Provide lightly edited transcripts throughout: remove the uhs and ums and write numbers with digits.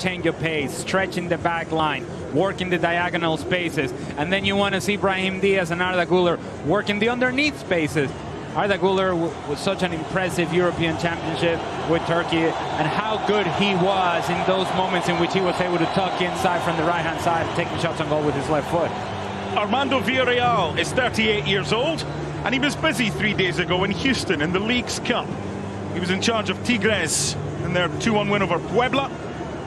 change of pace, stretching the back line, working the diagonal spaces. And then you want to see Brahim Diaz and Arda Güler working the underneath spaces. Arda Güler was such an impressive European Championship with Turkey, and how good he was in those moments in which he was able to tuck inside from the right-hand side, taking shots on goal with his left foot. Armando Villarreal is 38 years old, and he was busy 3 days ago in Houston in the League's Cup. He was in charge of Tigres in their 2-1 win over Puebla,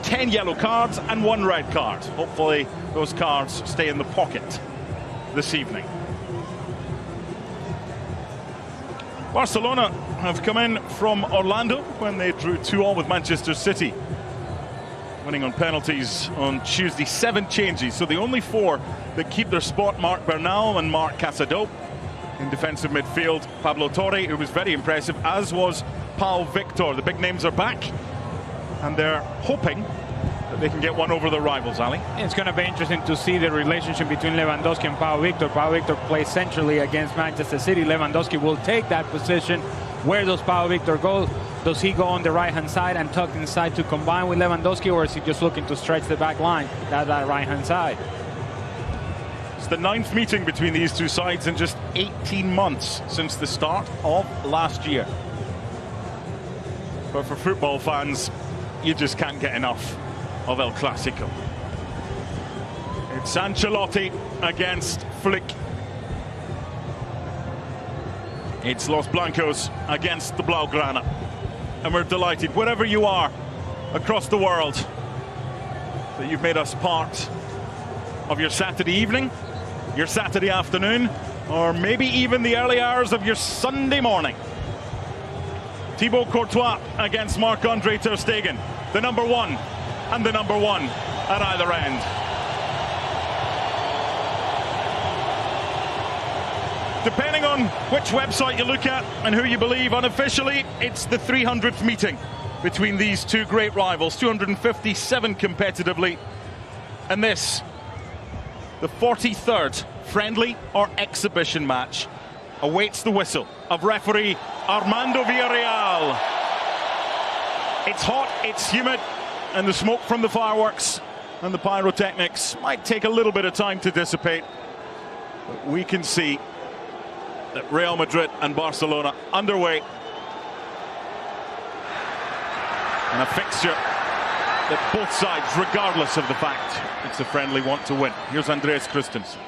10 yellow cards and 1 red card. Hopefully those cards stay in the pocket this evening. Barcelona have come in from Orlando when they drew 2-2 with Manchester City, winning on penalties on Tuesday. 7 changes, so the only 4 that keep their spot: Marc Bernal and Marc Casado. In defensive midfield, Pablo Torre, who was very impressive, as was Pau Victor. The big names are back, and they're hoping that they can get one over the rivals, Ali. It's going to be interesting to see the relationship between Lewandowski and Pau Victor. Pau Victor plays centrally against Manchester City. Lewandowski will take that position. Where does Pau Victor go? Does he go on the right-hand side and tuck inside to combine with Lewandowski, or is he just looking to stretch the back line, that right-hand side? It's the 9th meeting between these two sides in just 18 months since the start of last year. But for football fans, you just can't get enough of El Clasico. It's Ancelotti against Flick. It's Los Blancos against the Blaugrana. And we're delighted, wherever you are across the world, that you've made us part of your Saturday evening, your Saturday afternoon, or maybe even the early hours of your Sunday morning. Thibaut Courtois against Marc-Andre ter Stegen, the number 1 and the number 1 at either end. Depending on which website you look at and who you believe, unofficially, it's the 300th meeting between these two great rivals, 257 competitively, and this, the 43rd friendly or exhibition match, awaits the whistle of referee Armando Villarreal. It's hot, it's humid, and the smoke from the fireworks and the pyrotechnics might take a little bit of time to dissipate. But we can see that Real Madrid and Barcelona underway. And a fixture that both sides, regardless of the fact it's a friendly, want to win. Here's Andreas Christensen.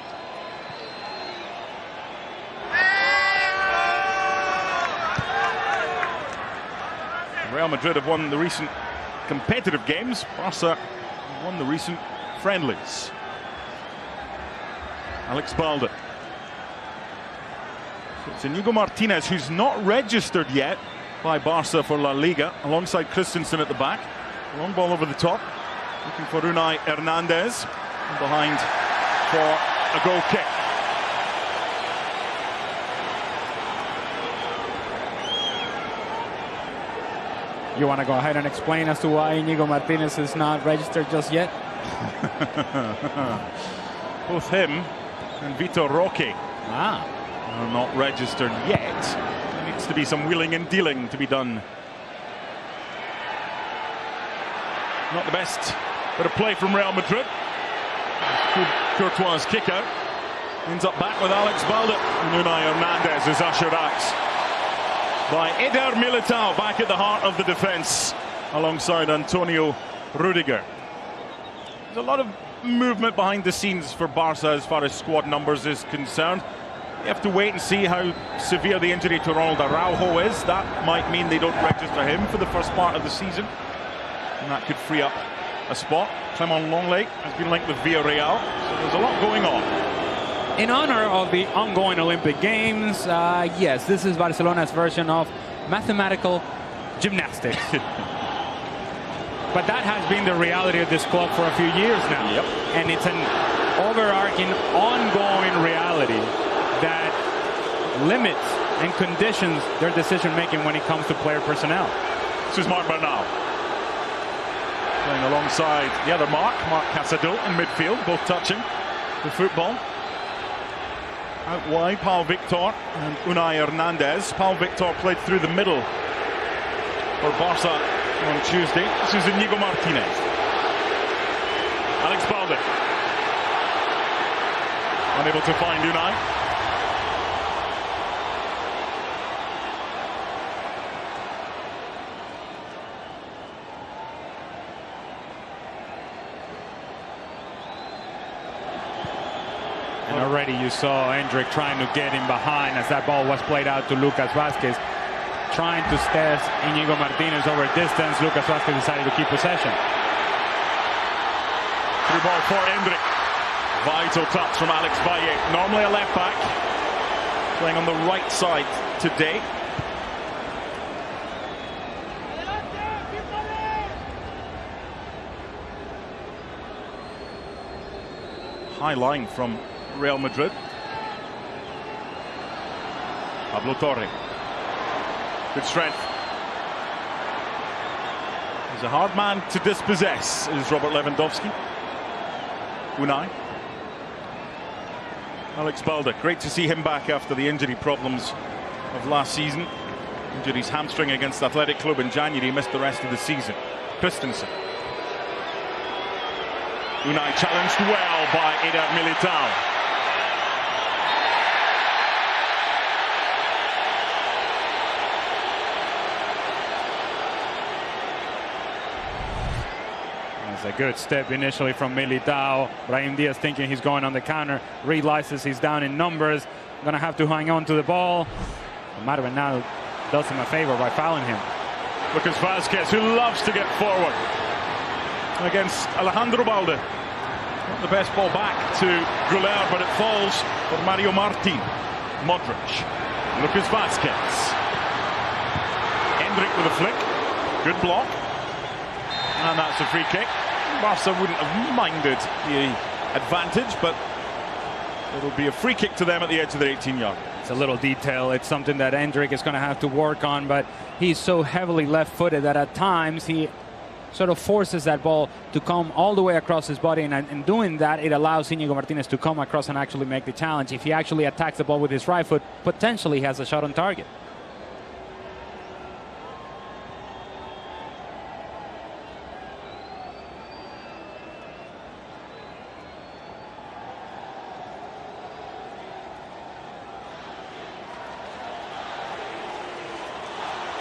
Real Madrid have won the recent competitive games. Barca won the recent friendlies. Alex Balde. It's Inigo Martinez, who's not registered yet by Barca for La Liga, alongside Christensen at the back. Long ball over the top, looking for Unai Hernandez, and behind for a goal kick. You want to go ahead and explain as to why Inigo Martinez is not registered just yet? Both him and Vitor Roque are not registered yet. There needs to be some wheeling and dealing to be done. Not the best bit of play from Real Madrid. Courtois' kick out ends up back with Alex Balde, and Unai Hernandez is ushered out by Eder Militao, back at the heart of the defence alongside Antonio Rudiger. There's a lot of movement behind the scenes for Barca as far as squad numbers is concerned. You have to wait and see how severe the injury to Ronald Araujo is. That might mean they don't register him for the first part of the season, and that could free up a spot. Clement Longley has been linked with Villarreal, so there's a lot going on. In honor of the ongoing Olympic Games, yes, this is Barcelona's version of mathematical gymnastics. But that has been the reality of this club for a few years now. Yep. And it's an overarching, ongoing reality that limits and conditions their decision-making when it comes to player personnel. This is Marc Bernal playing alongside the other Marc Casado in midfield, both touching the football. Out wide, Pau Victor and Unai Hernandez. Pau Victor played through the middle for Barca on Tuesday. This is Inigo Martinez. Alex Balde. Unable to find Unai. And already you saw Endrick trying to get in behind as that ball was played out to Lucas Vázquez. Trying to test Íñigo Martínez over distance. Lucas Vázquez decided to keep possession. Through ball for Endrick. Vital touch from Alex Valle. Normally a left back. Playing on the right side today. High line from Real Madrid. Pablo Torre. Good strength. He's a hard man to dispossess, is Robert Lewandowski. Unai. Alex Balde. Great to see him back after the injury problems of last season. Injured his hamstring against Athletic Club in January. He missed the rest of the season. Christensen. Unai challenged well by Eder Militao. That's a good step initially from Militao. Brahim Diaz thinking he's going on the counter. Realizes he's down in numbers. Gonna have to hang on to the ball. Madrid now does him a favor by fouling him. Lucas Vázquez, who loves to get forward against Alejandro Balde. Not the best ball back to Guller, but it falls for Mario Martin. Modric. Lucas Vázquez. Endrick with a flick. Good block. And that's a free kick. Barca wouldn't have minded the advantage, but it'll be a free kick to them at the edge of their 18-yard. It's a little detail. It's something that Endrick is going to have to work on, but he's so heavily left-footed that at times he sort of forces that ball to come all the way across his body, and in doing that, it allows Íñigo Martínez to come across and actually make the challenge. If he actually attacks the ball with his right foot, potentially he has a shot on target.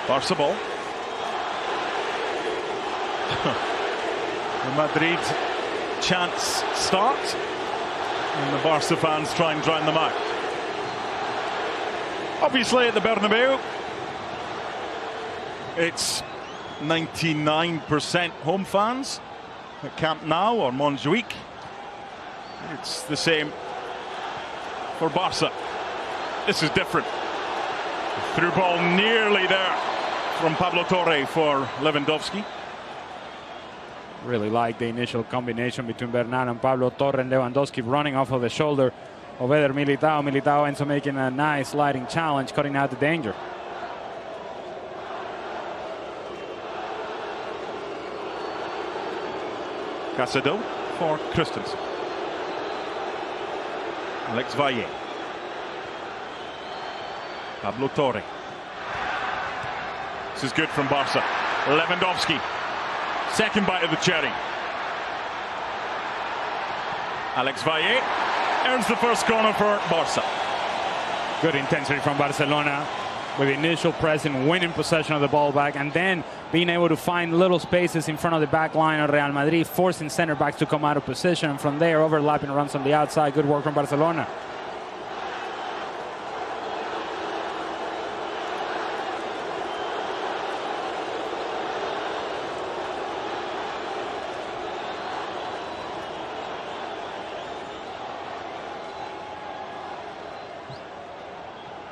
Barca ball. The Madrid chants start, and the Barca fans try and drown them out. Obviously at the Bernabeu, it's 99% home fans. At Camp Nou or Montjuic, it's the same for Barca. This is different. Through ball nearly there from Pablo Torre for Lewandowski. Really like the initial combination between Bernat and Pablo Torre, and Lewandowski running off of the shoulder of Eder Militao. Militao ends up making a nice sliding challenge, cutting out the danger. Casado for Christensen. Alex Valle. Pablo Torre. This is good from Barca. Lewandowski. Second bite of the cherry. Alex Valle earns the first corner for Barca. Good intensity from Barcelona with initial pressing, winning possession of the ball back, and then being able to find little spaces in front of the back line of Real Madrid, forcing center backs to come out of position, and from there overlapping runs on the outside. Good work from Barcelona.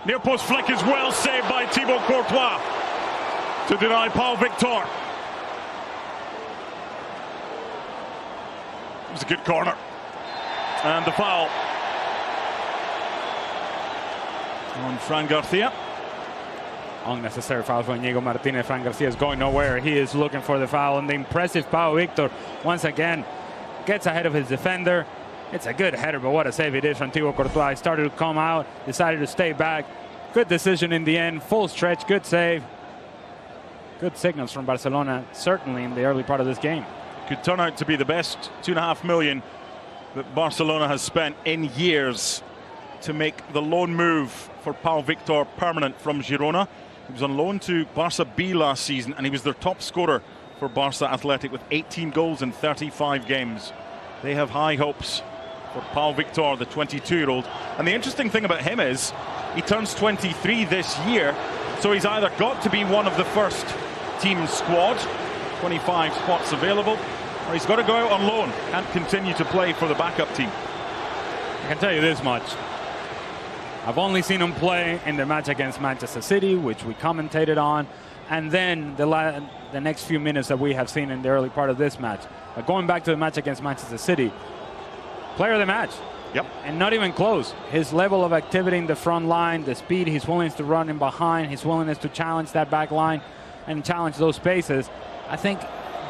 Near post flick is well saved by Thibaut Courtois to deny Paul Victor. It was a good corner. And the foul on Fran Garcia. Unnecessary foul for Íñigo Martínez. Fran Garcia is going nowhere. He is looking for the foul, and the impressive Pau Victor once again gets ahead of his defender. It's a good header, but what a save it is from Thibaut Courtois. He started to come out, decided to stay back. Good decision in the end, full stretch, good save. Good signals from Barcelona, certainly in the early part of this game. could turn out to be the best 2.5 million that Barcelona has spent in years to make the loan move for Pau Victor permanent from Girona. He was on loan to Barca B last season, and he was their top scorer for Barca Athletic with 18 goals in 35 games. They have high hopes for Pau Victor, the 22-year-old. And the interesting thing about him is he turns 23 this year, so he's either got to be one of the first team squad, 25 spots available, or he's got to go out on loan and continue to play for the backup team. I can tell you this much. I've only seen him play in the match against Manchester City, which we commentated on, and then the next few minutes that we have seen in the early part of this match. But going back to the match against Manchester City, player of the match. Yep. And not even close. His level of activity in the front line, the speed, his willingness to run in behind, his willingness to challenge that back line and challenge those spaces, I think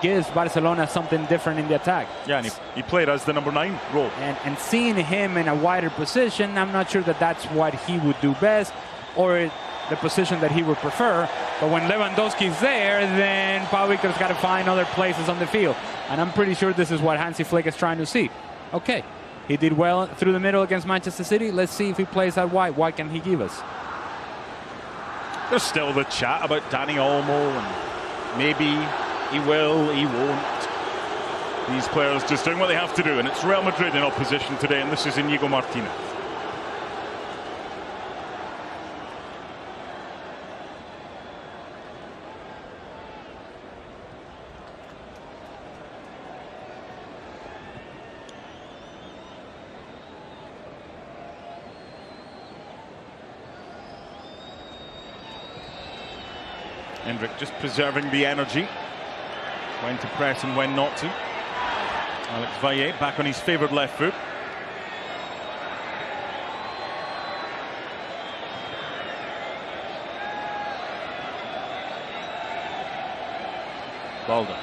gives Barcelona something different in the attack. Yeah, and he played as the number 9 role. And seeing him in a wider position, I'm not sure that that's what he would do best or the position that he would prefer. But when Lewandowski's there, then Pau Victor's got to find other places on the field. And I'm pretty sure this is what Hansi Flick is trying to see. Okay, he did well through the middle against Manchester City. Let's see if he plays that wide. What can he give us? There's still the chat about Dani Olmo, and maybe he will, he won't. These players just doing what they have to do, and it's Real Madrid in opposition today, and this is Inigo Martinez. Hendrick just preserving the energy, when to press and when not to. Alex Valle back on his favoured left foot. Baldo.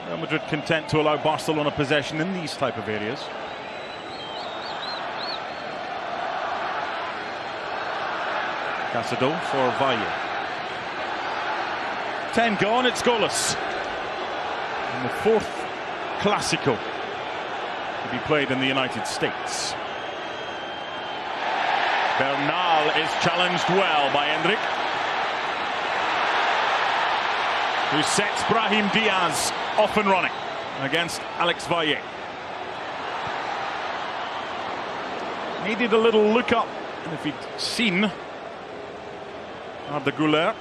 Real Madrid content to allow Barcelona possession in these type of areas. Casado for Valle. 10 gone, it's goalless. And the 4th Clásico to be played in the United States. Bernal is challenged well by Hendrick, who sets Brahim Diaz off and running against Alex Valle. Needed a little look up, and if he'd seen Arda Güler,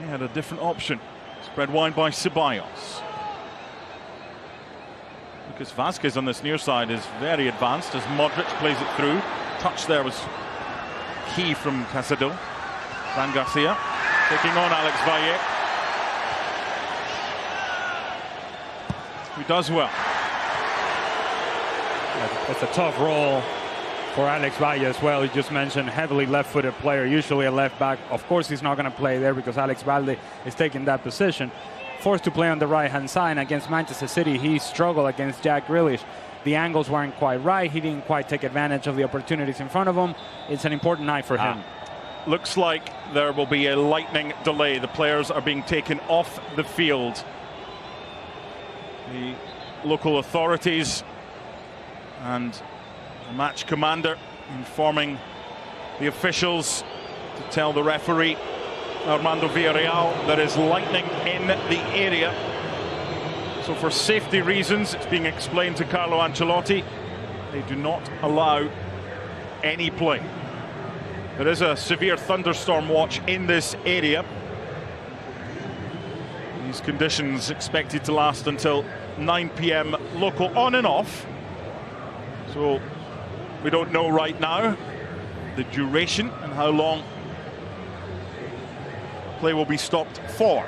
he had a different option. Spread wide by Ceballos. Lucas Vázquez on this near side is very advanced as Modric plays it through. Touch there was key from Casado. Fran Garcia taking on Alex Valle, who does well. It's a tough role for Alex Valle as well. You just mentioned heavily left-footed player, usually a left back. Of course he's not going to play there because Alex Valle is taking that position. Forced to play on the right-hand side. Against Manchester City, he struggled against Jack Grealish. The angles weren't quite right. He didn't quite take advantage of the opportunities in front of him. It's an important night for him. Looks like there will be a lightning delay. The players are being taken off the field. The local authorities and the match commander informing the officials to tell the referee Armando Villarreal there is lightning in the area. So for safety reasons, it's being explained to Carlo Ancelotti, they do not allow any play. There is a severe thunderstorm watch in this area. These conditions expected to last until 9 p.m. local, on and off. So we don't know right now the duration and how long play will be stopped for.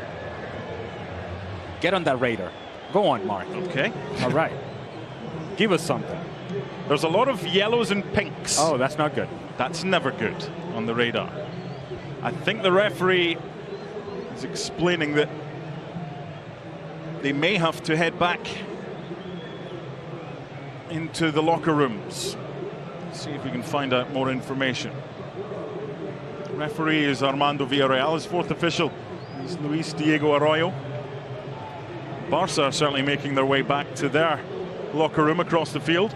Get on that radar. Go on, Mark. Okay. All right. Give us something. There's a lot of yellows and pinks. Oh, that's not good. That's never good on the radar. I think the referee is explaining that they may have to head back into the locker rooms. See if we can find out more information. The referee is Armando Villarreal, his 4th official in He's Luis Diego Arroyo. Barca are certainly making their way back to their locker room across the field.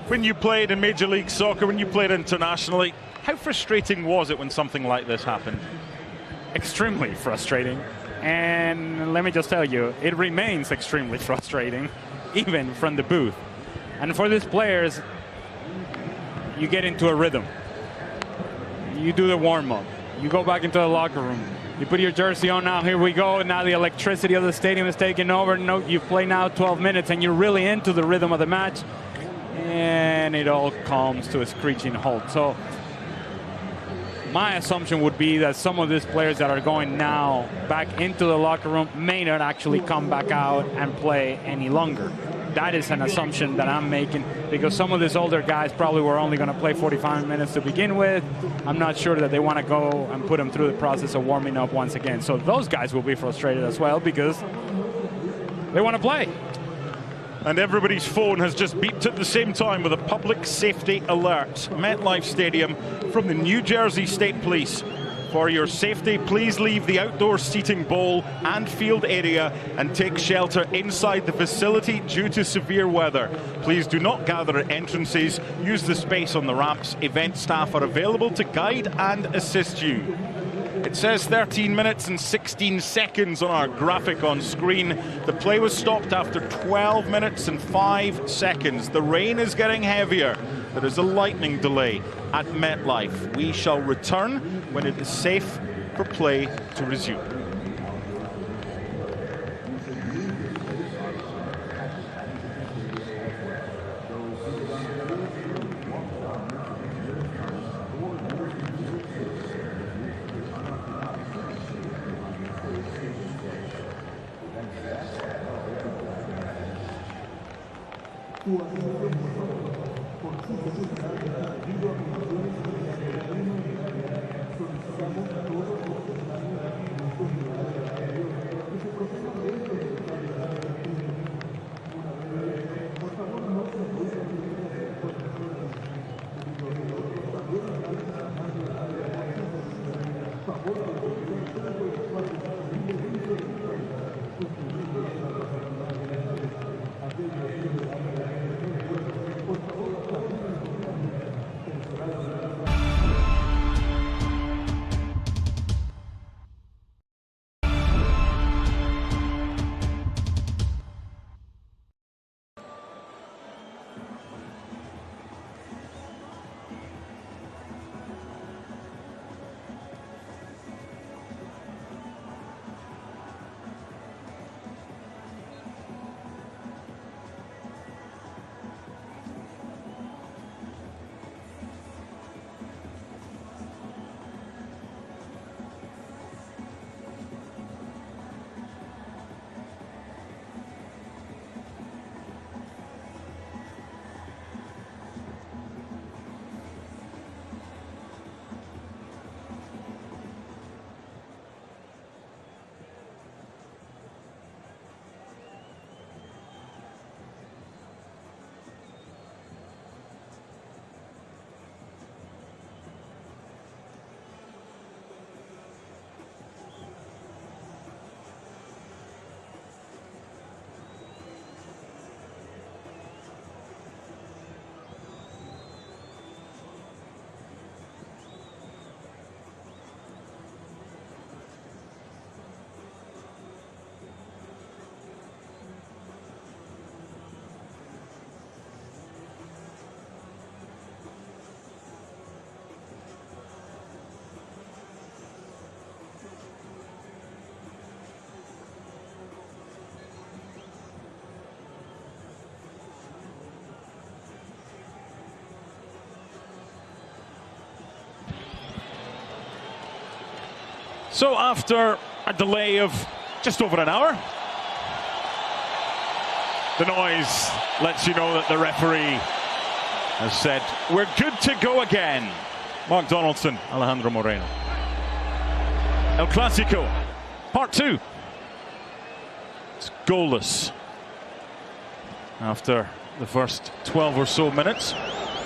When you played in Major League Soccer, when you played internationally, how frustrating was it when something like this happened? Extremely frustrating. And let me just tell you, it remains extremely frustrating, even from the booth. And for these players, you get into a rhythm. You do the warm-up. You go back into the locker room. You put your jersey on now, here we go. Now the electricity of the stadium is taking over. No, you play now 12 minutes, and you're really into the rhythm of the match. And it all comes to a screeching halt. So my assumption would be that some of these players that are going now back into the locker room may not actually come back out and play any longer. That is an assumption that I'm making, because some of these older guys probably were only going to play 45 minutes to begin with. I'm not sure that they want to go and put them through the process of warming up once again. So those guys will be frustrated as well, because they want to play. And everybody's phone has just beeped at the same time with a public safety alert. MetLife Stadium from the New Jersey State Police. For your safety, please leave the outdoor seating bowl and field area and take shelter inside the facility due to severe weather. Please do not gather at entrances. Use the space on the ramps. Event staff are available to guide and assist you. It says 13 minutes and 16 seconds on our graphic on screen. The play was stopped after 12 minutes and 5 seconds. The rain is getting heavier. There is a lightning delay at MetLife. We shall return when it is safe for play to resume. So after a delay of just over an hour, the noise lets you know that the referee has said, we're good to go again. Mark Donaldson, Alejandro Moreno. El Clásico, part 2. It's goalless after the first 12 or so minutes.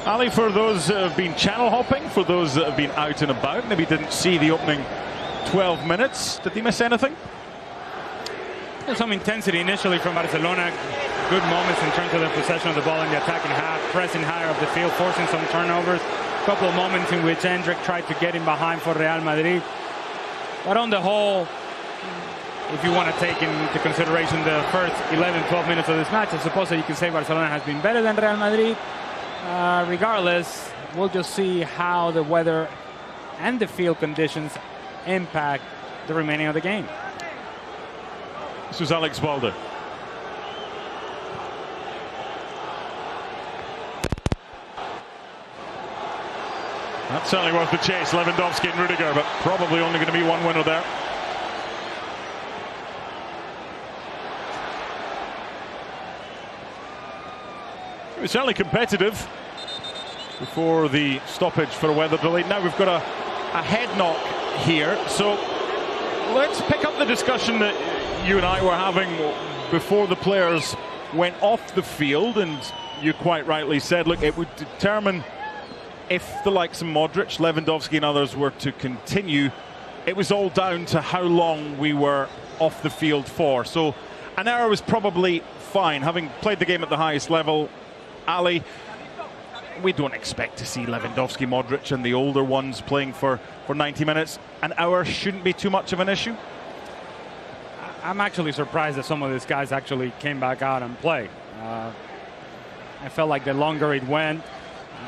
Ali, for those that have been channel hopping, for those that have been out and about, maybe didn't see the opening 12 minutes, did they miss anything? There's some intensity initially from Barcelona. Good moments in terms of the possession of the ball in the attacking half, pressing higher up the field, forcing some turnovers. A couple of moments in which Endrick tried to get in behind for Real Madrid. But on the whole, if you want to take into consideration the first 11, 12 minutes of this match, I suppose that you can say Barcelona has been better than Real Madrid. Regardless, we'll just see how the weather and the field conditions impact the remaining of the game. This was Alex Balde. That's certainly worth the chase, Lewandowski and Rudiger, but probably only going to be one winner there. It was certainly competitive before the stoppage for a weather delay. Now we've got a head knock here, so let's pick up the discussion that you and I were having before the players went off the field, and you quite rightly said, look, it would determine if the likes of Modric, Lewandowski and others were to continue. It was all down to how long we were off the field for. So an hour was probably fine. Having played the game at the highest level, Ali, we don't expect to see Lewandowski, Modric and the older ones playing for 90 minutes. An hour shouldn't be too much of an issue. I'm actually surprised that some of these guys actually came back out and played. I felt like the longer it went,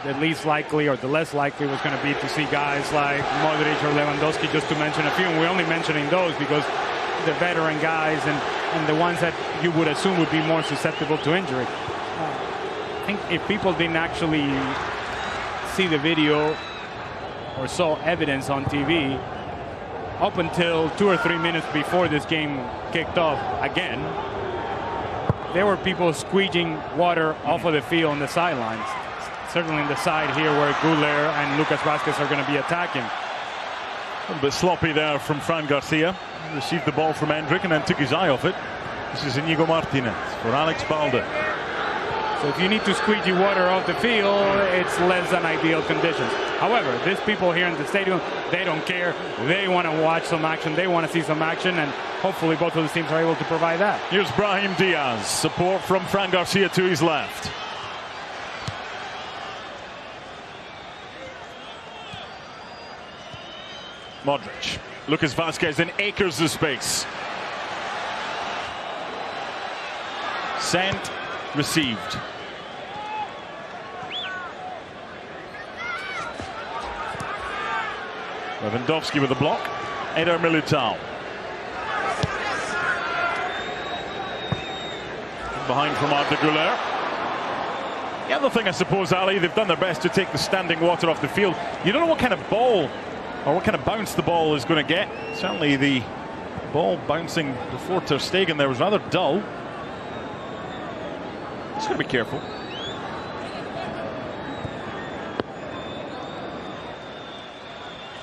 the least likely or the less likely was going to be to see guys like Modric or Lewandowski, just to mention a few. And we're only mentioning those because the veteran guys and the ones that you would assume would be more susceptible to injury. I think if people didn't actually see the video or saw evidence on TV, up until 2 or 3 minutes before this game kicked off again, there were people squeegeeing water off of the field on the sidelines. Certainly on the side here where Güler and Lucas Vazquez are going to be attacking. A little bit sloppy there from Fran Garcia. Received the ball from Endrick and then took his eye off it. This is Inigo Martinez for Alex Balde. So if you need to squeegee water off the field, it's less than ideal conditions. However, these people here in the stadium, they don't care. They want to watch some action. They want to see some action, and hopefully both of the teams are able to provide that. Here's Brahim Diaz. Support from Fran Garcia to his left. Modric. Lucas Vazquez in acres of space. Sent, received. Lewandowski with a block. Eder Militao. Behind from Arda Güler. The other thing, I suppose, Ali, they've done their best to take the standing water off the field. You don't know what kind of ball or what kind of bounce the ball is going to get. Certainly the ball bouncing before Ter Stegen there was rather dull. Just got to be careful.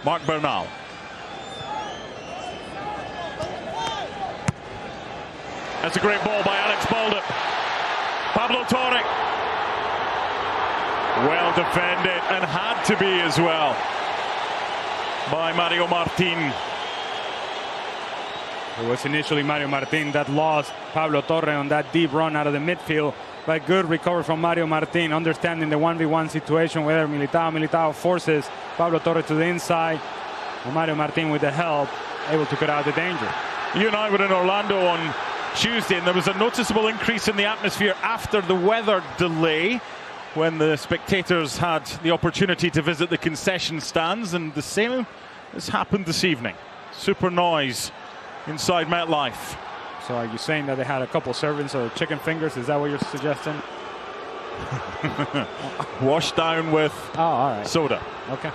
Marc Bernal. That's a great ball by Alex Balde. Pablo Torre. Well defended, and had to be as well, by Mario Martin. It was initially Mario Martin that lost Pablo Torre on that deep run out of the midfield. But good recovery from Mario Martin, understanding the 1v1 situation where Militao forces Pablo Torre to the inside. And Mario Martin, with the help, able to cut out the danger. You and I were in Orlando on Tuesday, and there was a noticeable increase in the atmosphere after the weather delay, when the spectators had the opportunity to visit the concession stands, and the same has happened this evening. Super noise inside MetLife. So are you saying that they had a couple servings of chicken fingers? Is that what you're suggesting? Washed down with all right. soda. Okay.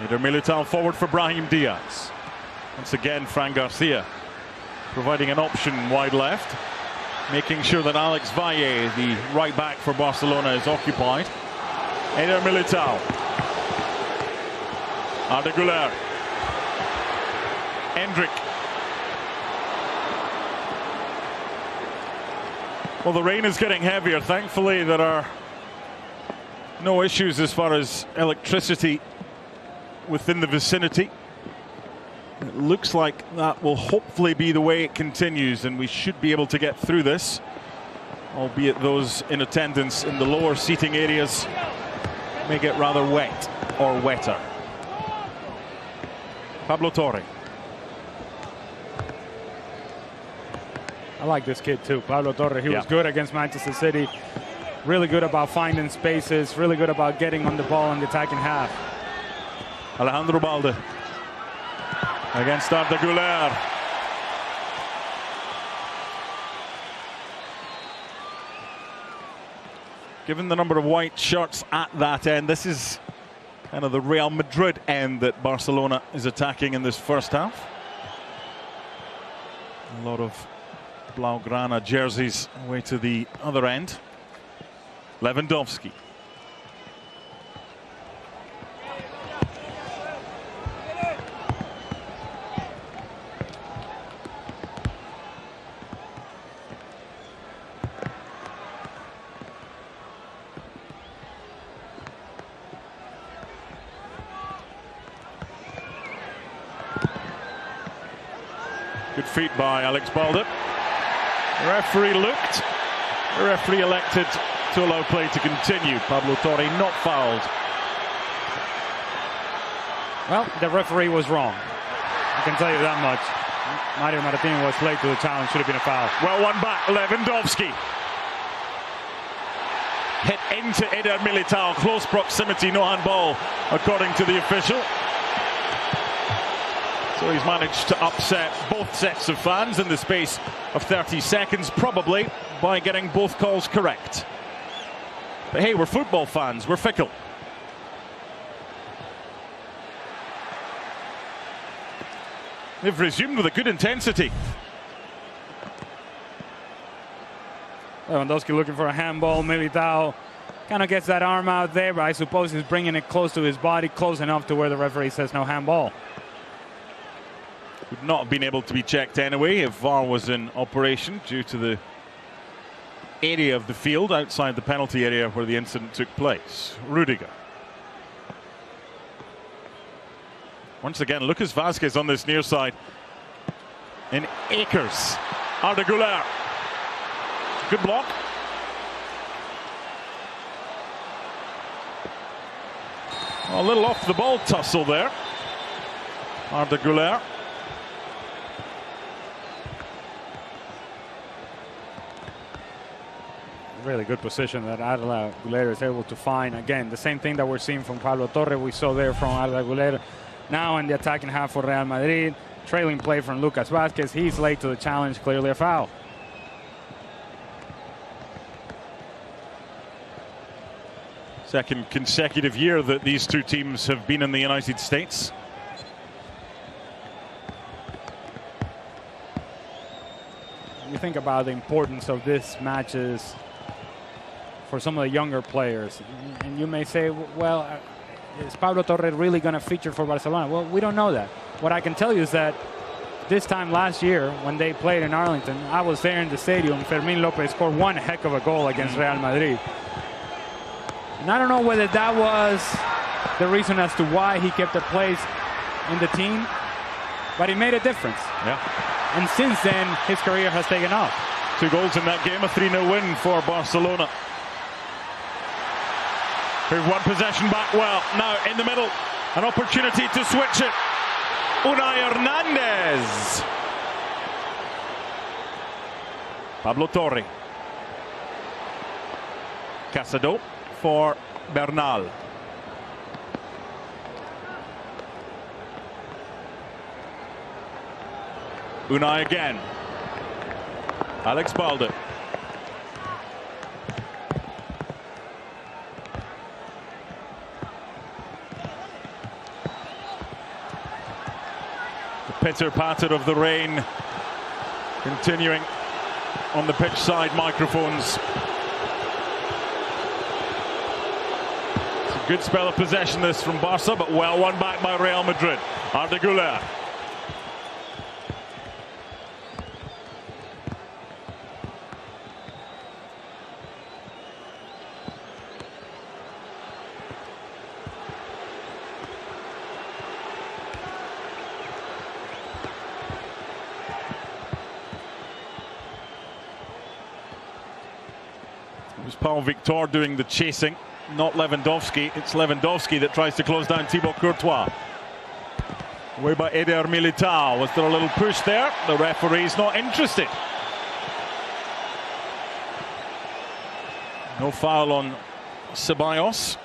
Eder Militao forward for Brahim Diaz. Once again, Fran Garcia providing an option wide left, making sure that Alex Valle, the right back for Barcelona, is occupied. Eder Militao. Arda Güler. Endrick. Well, the rain is getting heavier. Thankfully, there are No issues as far as electricity within the vicinity. It looks like that will hopefully be the way it continues, and we should be able to get through this, albeit those in attendance in the lower seating areas may get rather wet or wetter. Pablo Torre. I like this kid too, Pablo Torre. He was good against Manchester City. Really good about finding spaces, really good about getting on the ball in the attacking half. Alejandro Balde against Arda Güler. Given the number of white shirts at that end, this is kind of the Real Madrid end that Barcelona is attacking in this first half. A lot of Blaugrana jerseys away to the other end. Lewandowski. Good feet by Alex Balde. The referee looked. The referee elected to allow play to continue. Pablo Torre not fouled. Well, the referee was wrong. I can tell you that much. Mario Martin was late to the challenge. Should have been a foul. Well, one back. Lewandowski. Hit into Eder Militao. Close proximity. No handball, according to the official. So he's managed to upset both sets of fans in the space of 30 seconds, probably by getting both calls correct. But hey, we're football fans, we're fickle. They've resumed with a good intensity. Lewandowski looking for a handball. Militao kind of gets that arm out there, but I suppose he's bringing it close to his body, close enough to where the referee says no handball. Would not have been able to be checked anyway if VAR was in operation due to the area of the field outside the penalty area where the incident took place. Rudiger. Once again, Lucas Vazquez on this near side. In acres. Arda Güler. Good block. A little off the ball tussle there. Arda Güler. Really good position that Arda Güler is able to find. Again, the same thing that we're seeing from Pablo Torre, we saw there from Arda Güler. Now in the attacking half for Real Madrid. Trailing play from Lucas Vazquez. He's late to the challenge, clearly a foul. Second consecutive year that these two teams have been in the United States. You think about the importance of these matches for some of the younger players, and you may say, well, is Pablo Torre really going to feature for Barcelona? Well, we don't know that. What I can tell you is that this time last year, when they played in Arlington, I was there in the stadium. Fermín López scored one heck of a goal against Real Madrid. And I don't know whether that was the reason as to why he kept a place in the team, but he made a difference. Yeah. And since then, his career has taken off. 2 goals in that game, a 3-0 win for Barcelona. Who've won possession back well. Now in the middle, an opportunity to switch it. Unai Hernandez. Pablo Torre. Casado for Bernal. Unai again. Alex Balde. The pitter-patter of the rain continuing on the pitch side microphones. It's a good spell of possession this from Barca, but well won back by Real Madrid. Arda Güler. Paul Victor doing the chasing, not Lewandowski. It's Lewandowski that tries to close down Thibaut Courtois. Away by Eder Militao. Was there a little push there? The referee's not interested. No foul on Ceballos.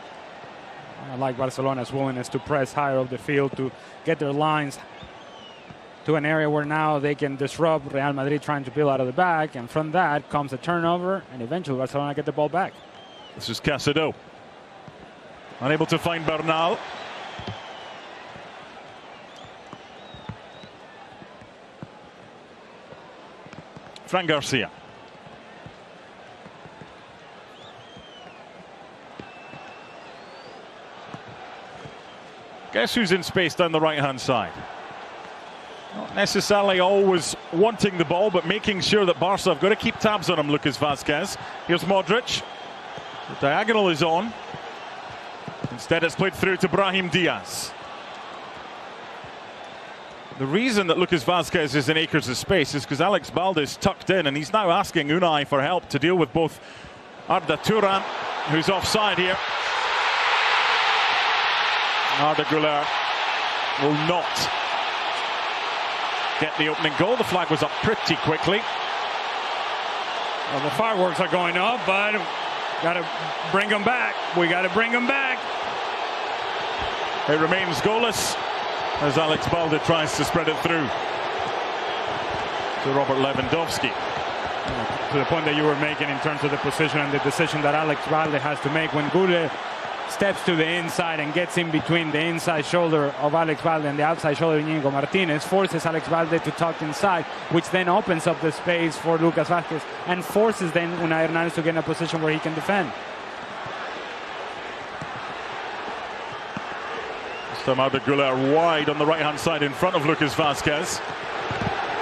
I like Barcelona's willingness to press higher up the field to get their lines to an area where now they can disrupt Real Madrid trying to build out of the back, and from that comes a turnover, and eventually Barcelona get the ball back. This is Casado. Unable to find Bernal. Fran Garcia. Guess who's in space down the right-hand side? Not necessarily always wanting the ball, but making sure that Barca have got to keep tabs on him, Lucas Vazquez. Here's Modric. The diagonal is on. Instead, it's played through to Brahim Diaz. The reason that Lucas Vazquez is in acres of space is because Alex Balde's tucked in, and he's now asking Unai for help to deal with both Arda Turan, who's offside here. Arda Güler will not get the opening goal. The flag was up pretty quickly. Well, the fireworks are going up, but got to bring them back. We got to bring them back. It remains goalless as Alex Balde tries to spread it through to Robert Lewandowski. To the point that you were making in terms of the position and the decision that Alex Balde has to make when Güler steps to the inside and gets in between the inside shoulder of Alex Balde and the outside shoulder of Íñigo Martínez, forces Alex Balde to tuck inside, which then opens up the space for Lucas Vázquez and forces then Unai Hernández to get in a position where he can defend. This time Arda Güler wide on the right-hand side in front of Lucas Vázquez.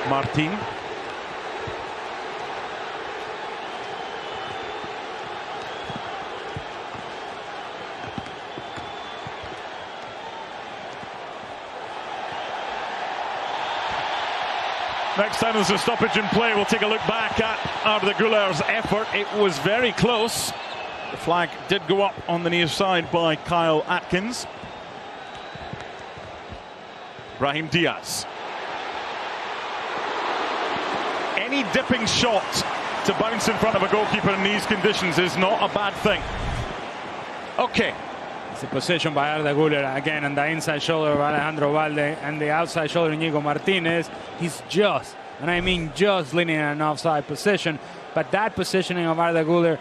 Martín. Next time there's a stoppage in play, we'll take a look back at Arda Güler's effort. It was very close. The flag did go up on the near side by Kyle Atkins. Brahim Diaz. Any dipping shot to bounce in front of a goalkeeper in these conditions is not a bad thing. Okay. It's a position by Arda Güler again on the inside shoulder of Alejandro Balde and the outside shoulder of Íñigo Martínez. He's just, and I mean just, leaning in an offside position. But that positioning of Arda Güler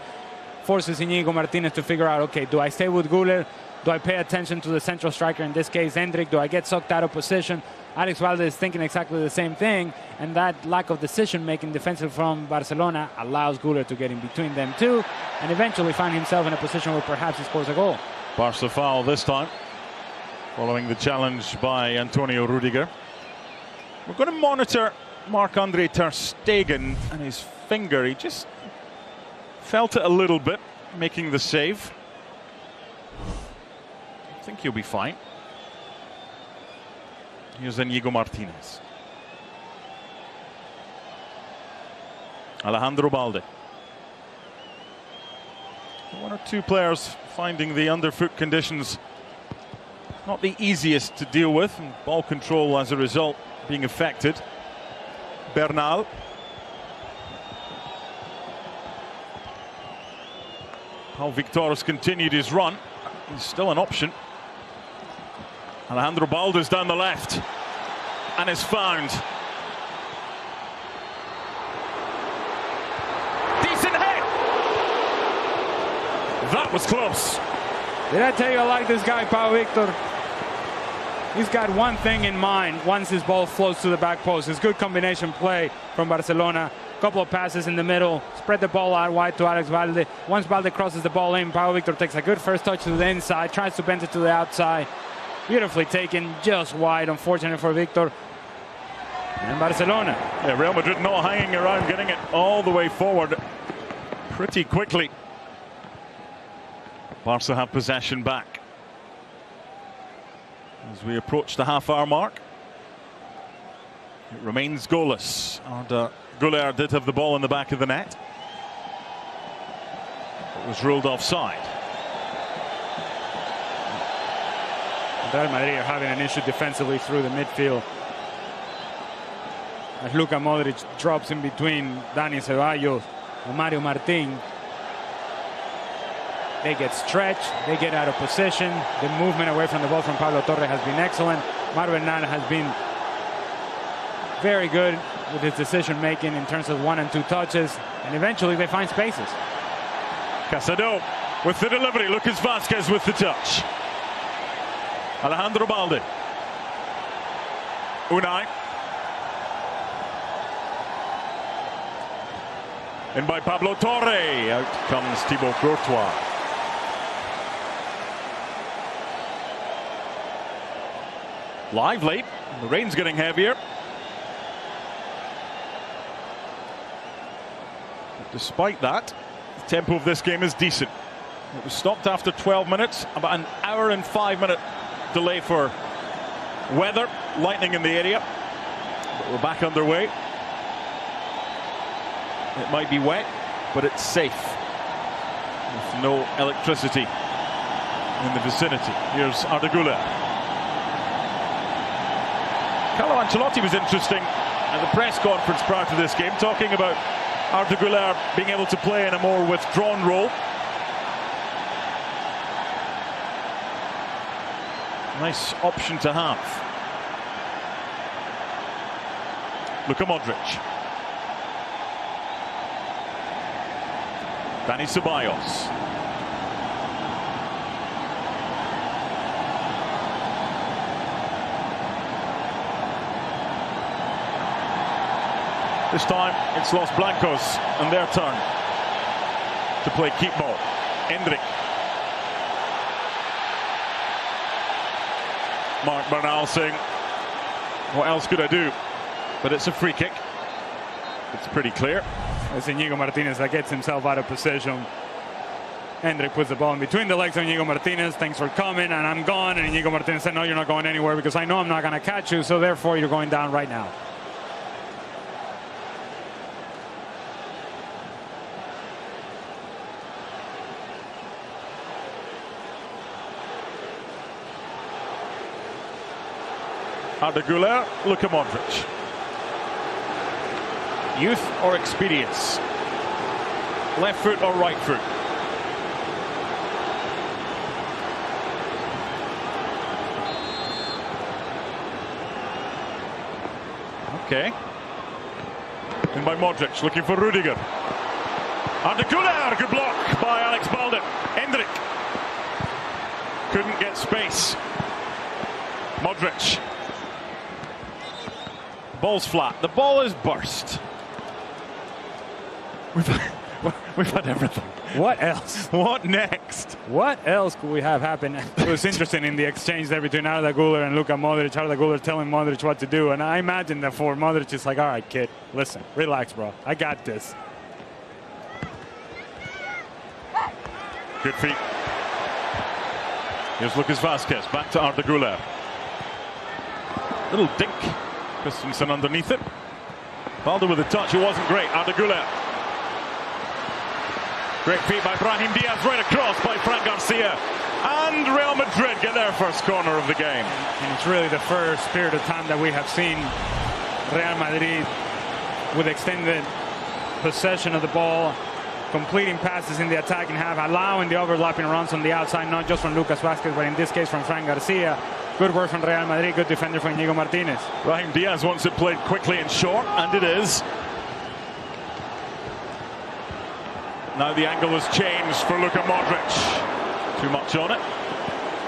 forces Íñigo Martínez to figure out, okay, do I stay with Güler? Do I pay attention to the central striker, in this case, Endrick? Do I get sucked out of position? Alex Balde is thinking exactly the same thing, and that lack of decision-making defensive from Barcelona allows Güler to get in between them too, and eventually find himself in a position where perhaps he scores a goal. Barca foul this time, following the challenge by Antonio Rudiger. We're going to monitor Marc-Andre ter Stegen and his finger. He just felt it a little bit, making the save. I think he'll be fine. Here's Íñigo Martínez. Alejandro Balde. One or two players finding the underfoot conditions not the easiest to deal with, and ball control as a result being affected. Bernal. Paul Victor has continued his run. He's still an option. Alejandro Balde's down the left and is found. Decent hit. That was close. Did I tell you I like this guy, Paul Victor? He's got one thing in mind once his ball floats to the back post. It's good combination play from Barcelona. A couple of passes in the middle, spread the ball out wide to Alex Balde. Once Balde crosses the ball in, Paul Victor takes a good first touch to the inside, tries to bend it to the outside. Beautifully taken, just wide, unfortunate for Victor. And Barcelona. Yeah, Real Madrid not hanging around, getting it all the way forward pretty quickly. Barca have possession back as we approach the half-hour mark. It remains goalless. Arda Güler did have the ball in the back of the net. It was ruled offside. Real Madrid are having an issue defensively through the midfield. As Luka Modric drops in between Dani Ceballos and Mario Martin. They get stretched, they get out of position. The movement away from the ball from Pablo Torre has been excellent. Mario Bernal has been very good with his decision making in terms of 1 and 2 touches. And eventually they find spaces. Casado with the delivery. Lucas Vazquez with the touch. Alejandro Balde. Unai. In by Pablo Torre. Out comes Thibaut Courtois. Lively. The rain's getting heavier. But despite that, the tempo of this game is decent. It was stopped after 12 minutes. About an hour and 5-minute delay for weather, lightning in the area, but we're back underway. It might be wet, but it's safe with no electricity in the vicinity. Here's Arda Güler. Carlo Ancelotti was interesting at the press conference prior to this game, talking about Arda Güler being able to play in a more withdrawn role. Nice option to have. Luka Modric. Dani Ceballos. This time it's Los Blancos and their turn to play keep ball. Endrick. Marc Bernal saying, what else could I do? But it's a free kick. It's pretty clear. It's Íñigo Martínez that gets himself out of position. Endrick puts the ball in between the legs of Íñigo Martínez. Thanks for coming, and I'm gone. And Íñigo Martínez said, no, you're not going anywhere because I know I'm not going to catch you, so therefore you're going down right now. Arda Güler, Luka Modric. Youth or experience? Left foot or right foot? Okay. In by Modric, looking for Rudiger. Arda Güler, good block by Alex Balde. Endrick. Couldn't get space. Modric. Ball's flat. The ball is burst. We've had everything. What else? What next? What else could we have happen? It was interesting in the exchange there between Arda Güler and Luka Modric. Arda Güler telling Modric what to do. And I imagine that for Modric, it's like, all right, kid, listen, relax, bro. I got this. Good feet. Here's Lucas Vazquez. Back to Arda Güler. Little dink. Christensen underneath it. Balde with a touch. It wasn't great. Arda Güler. Great feet by Brahim Diaz. Right across by Fran Garcia. And Real Madrid get their first corner of the game. And it's really the first period of time that we have seen Real Madrid with extended possession of the ball, completing passes in the attacking half, allowing the overlapping runs on the outside, not just from Lucas Vazquez, but in this case from Fran Garcia. Good work from Real Madrid, good defender from Íñigo Martínez. Brahim Diaz wants it played quickly and short, and it is. Now the angle has changed for Luka Modric. Too much on it.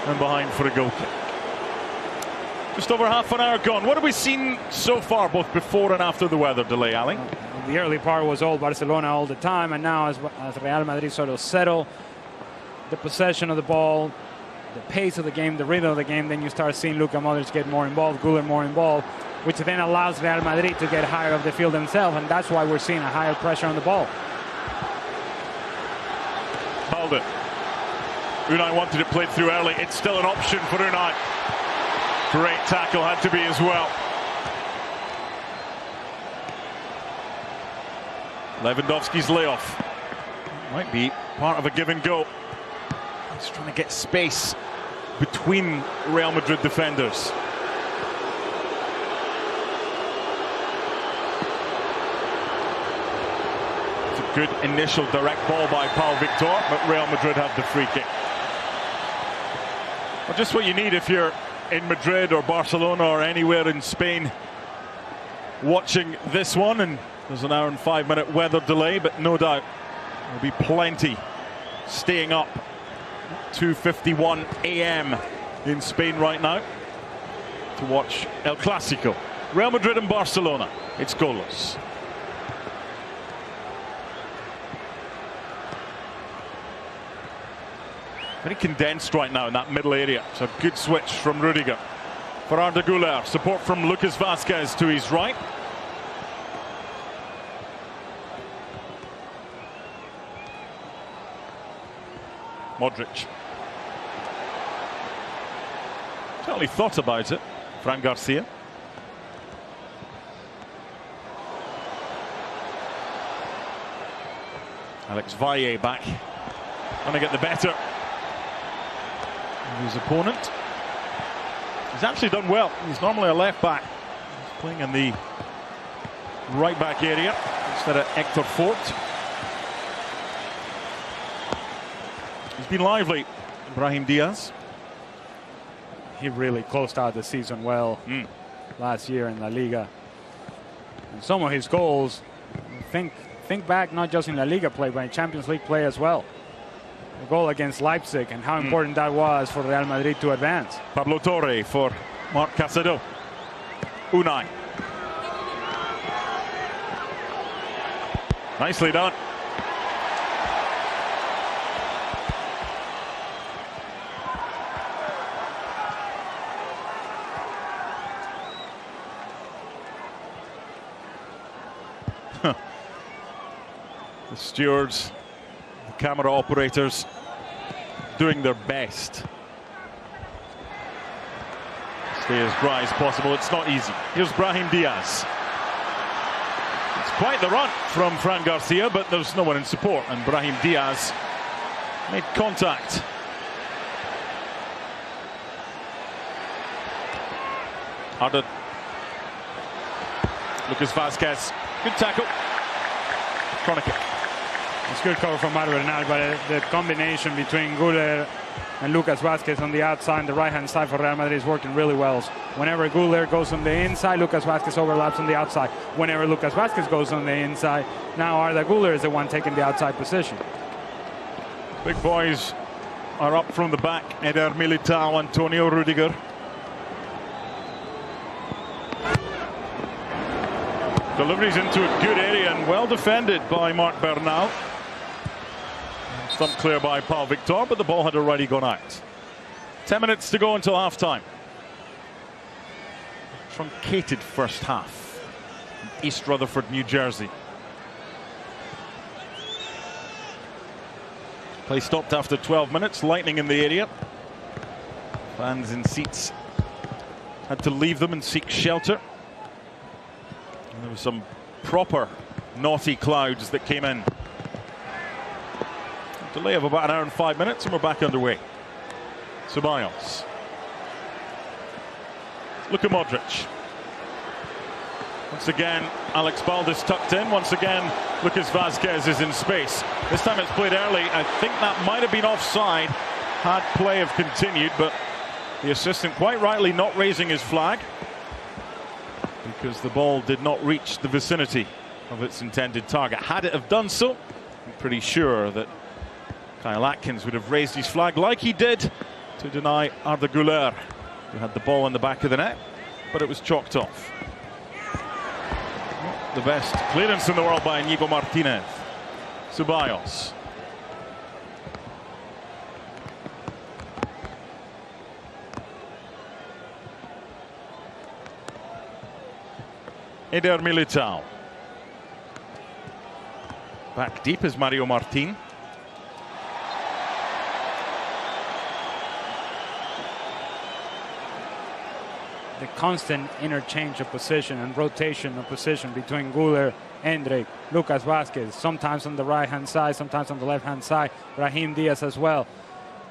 And behind for a goal kick. Just over half an hour gone. What have we seen so far, both before and after the weather delay, Ali? The early part was all Barcelona all the time, and now as Real Madrid sort of settle the possession of the ball, the pace of the game, the rhythm of the game, then you start seeing Luka Modric get more involved, Güler more involved, which then allows Real Madrid to get higher up the field themselves, and that's why we're seeing a higher pressure on the ball. Balde. Unai wanted it played through early. It's still an option for Unai. Great tackle had to be as well. Lewandowski's layoff. Might be part of a give and go. He's trying to get space between Real Madrid defenders. It's a good initial direct ball by Pau Victor, but Real Madrid have the free kick. Well, just what you need if you're in Madrid or Barcelona or anywhere in Spain watching this one. And there's an hour and 5-minute weather delay, but no doubt there'll be plenty staying up. 2:51 a.m. in Spain right now to watch El Clásico. Real Madrid and Barcelona. It's goalless. Very condensed right now in that middle area. It's a good switch from Rudiger. For Arda Güler, support from Lucas Vázquez to his right. Modric. Certainly thought about it. Fran Garcia. Alex Valle back. Trying to get the better of his opponent. He's actually done well. He's normally a left back. He's playing in the right back area instead of Hector Fort. He's been lively, Brahim Diaz. He really closed out the season well last year in La Liga. And some of his goals, think back not just in La Liga play, but in Champions League play as well. The goal against Leipzig and how important that was for Real Madrid to advance. Pablo Torre for Marc Casado. Unai. Nicely done. The stewards, the camera operators doing their best to stay as dry as possible. It's not easy. Here's Brahim Diaz. It's quite the run from Fran Garcia, but there's no one in support, and Brahim Diaz made contact. Arda. Lucas Vázquez. Good tackle. Kronika. It's good cover from Madrid now, but the combination between Güler and Lucas Vázquez on the outside, the right-hand side for Real Madrid is working really well. Whenever Güler goes on the inside, Lucas Vázquez overlaps on the outside. Whenever Lucas Vázquez goes on the inside, now Arda Güler is the one taking the outside position. Big boys are up from the back. Eder Militao, Antonio Rudiger. Deliveries into a good area and well defended by Marc Bernal. Stumped clear by Pau Victor, but the ball had already gone out. 10 minutes to go until half-time. Truncated first half. East Rutherford, New Jersey. Play stopped after 12 minutes. Lightning in the area. Fans in seats had to leave them and seek shelter. There were some proper naughty clouds that came in. A delay of about an hour and 5 minutes, and we're back underway. Ceballos. Luka Modric. Once again, Alex Baldis tucked in. Once again, Lucas Vázquez is in space. This time it's played early. I think that might have been offside had play have continued, but the assistant quite rightly not raising his flag, because the ball did not reach the vicinity of its intended target. Had it have done so, I'm pretty sure that Kyle Atkins would have raised his flag like he did to deny Arda Güler, who had the ball in the back of the net, but it was chalked off. The best clearance in the world by Íñigo Martínez. Ceballos. Eder Militao. Back deep is Mario Martín. The constant interchange of position and rotation of position between Güler Endrick, Lucas Vazquez, sometimes on the right-hand side, sometimes on the left-hand side, Brahim Diaz as well.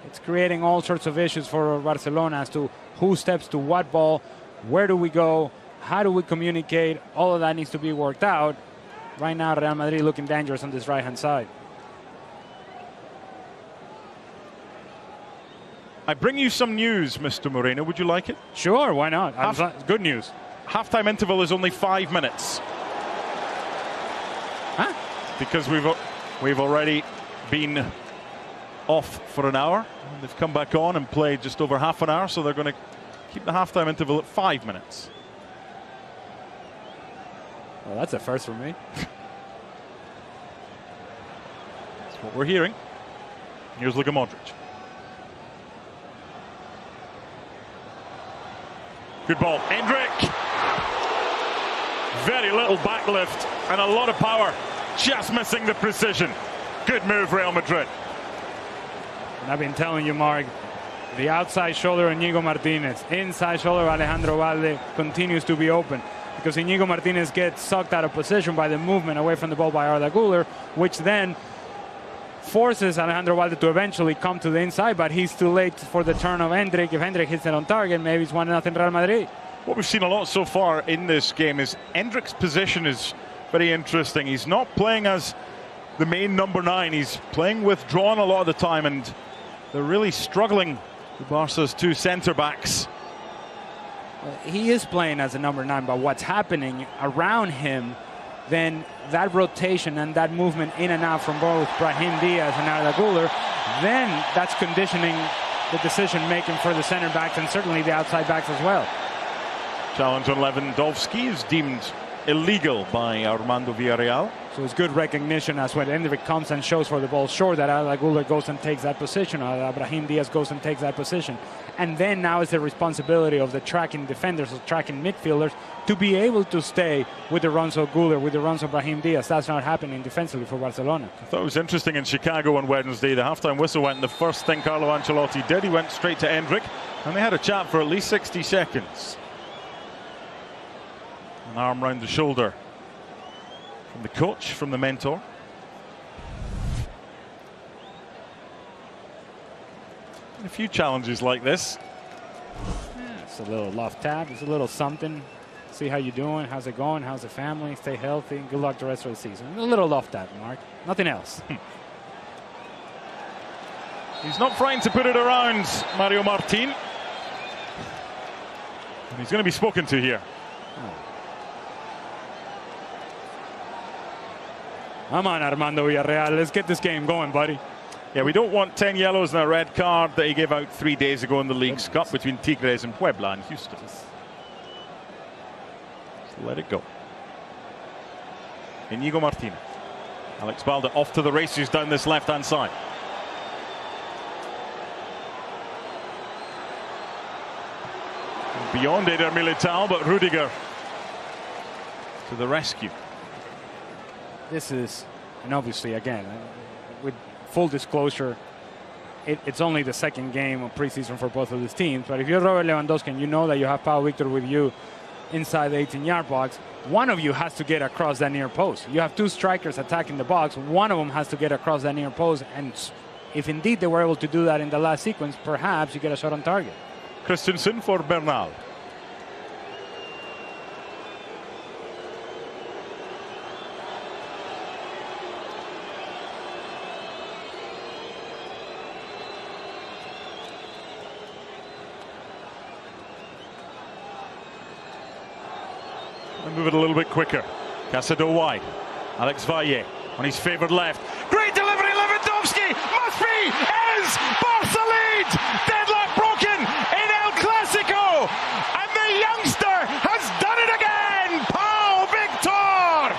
It's creating all sorts of issues for Barcelona as to who steps to what ball, where do we go, how do we communicate. All of that needs to be worked out. Right now, Real Madrid looking dangerous on this right-hand side. I bring you some news, Mr. Moreno. Would you like it? Sure, why not? Good news. Halftime interval is only 5 minutes. Huh? Because we've already been off for an hour. They've come back on and played just over half an hour, so they're going to keep the halftime interval at 5 minutes. Well, that's a first for me. That's what we're hearing. Here's Luka Modric. Good ball. Endrick. Very little backlift and a lot of power. Just missing the precision. Good move, Real Madrid. And I've been telling you, Mark, the outside shoulder of Íñigo Martínez, inside shoulder of Alejandro Valde continues to be open, because Íñigo Martínez gets sucked out of position by the movement away from the ball by Arda Güler, which then forces Alejandro Valde to eventually come to the inside, but he's too late for the turn of Endrick. If Endrick hits it on target, maybe it's 1-0 Real Madrid. What we've seen a lot so far in this game is Endrick's position is very interesting. He's not playing as the main number 9. He's playing withdrawn a lot of the time, and they're really struggling, the Barca's two centre-backs. Well, he is playing as a number 9, but what's happening around him, then that rotation and that movement in and out from both Brahim Diaz and Arda Güler, then that's conditioning the decision-making for the center-backs and certainly the outside backs as well. Challenge on Lewandowski is deemed illegal by Armando Villarreal. So it's good recognition as when Endrick comes and shows for the ball short that Arda Güler goes and takes that position, or Brahim Diaz goes and takes that position. And then now it's the responsibility of the tracking defenders, or tracking midfielders, to be able to stay with the runs of Güler, with the runs of Brahim Diaz. That's not happening defensively for Barcelona. I thought it was interesting in Chicago on Wednesday. The halftime whistle went, and the first thing Carlo Ancelotti did, he went straight to Endrick, and they had a chat for at least 60 seconds. An arm round the shoulder from the coach, from the mentor. And a few challenges like this. Yeah, it's a little love tap. It's a little something. See how you're doing. How's it going? How's the family? Stay healthy. Good luck the rest of the season. A little love tap, Mark. Nothing else. He's not frightened to put it around Mario Martin. And he's going to be spoken to here. Oh. Come on, Armando Villarreal. Let's get this game going, buddy. Yeah, we don't want 10 yellows and a red card that he gave out 3 days ago in the League's Cup between Tigres and Puebla and Houston. Just let it go. Íñigo Martínez. Alex Balde off to the races down this left-hand side. Beyond Eder Militao, but Rudiger to the rescue. This is, and obviously, again, with full disclosure, it's only the second game of preseason for both of these teams. But if you're Robert Lewandowski and you know that you have Pau Victor with you inside the 18-yard box, one of you has to get across that near post. You have two strikers attacking the box. One of them has to get across that near post. And if indeed they were able to do that in the last sequence, perhaps you get a shot on target. Christensen for Bernal. Move it a little bit quicker. Casado wide. Alex Valle on his favoured left. Great delivery. Lewandowski must be, is Barca lead. Deadlock broken in El Clasico, and the youngster has done it again. Pau Victor.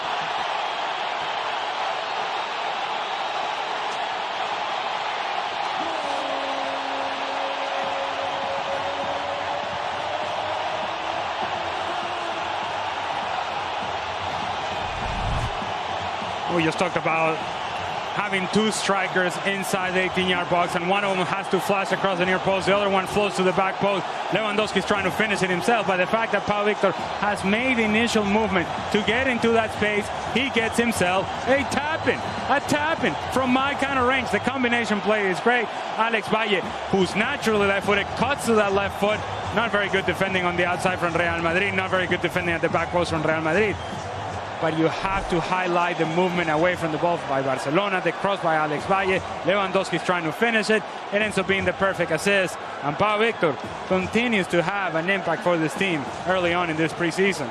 We just talked about having two strikers inside the 18-yard box, and one of them has to flash across the near post. The other one floats to the back post. Lewandowski's trying to finish it himself, but the fact that Pau Victor has made initial movement to get into that space, he gets himself a tap-in from my kind of range. The combination play is great. Alex Valle, who's naturally left-footed, cuts to that left foot. Not very good defending on the outside from Real Madrid. Not very good defending at the back post from Real Madrid. But you have to highlight the movement away from the ball by Barcelona. The cross by Alex Valle. Lewandowski's trying to finish it. It ends up being the perfect assist. And Pau Victor continues to have an impact for this team early on in this preseason.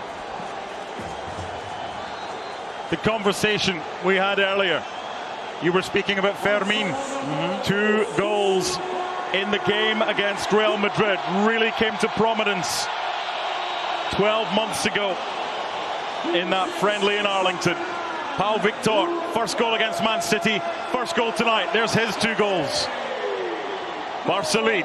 The conversation we had earlier, you were speaking about Fermin. 2 goals in the game against Real Madrid really came to prominence 12 months ago in that friendly in Arlington. Pau Victor, first goal against Man City, first goal tonight. There's his 2 goals. Barca lead.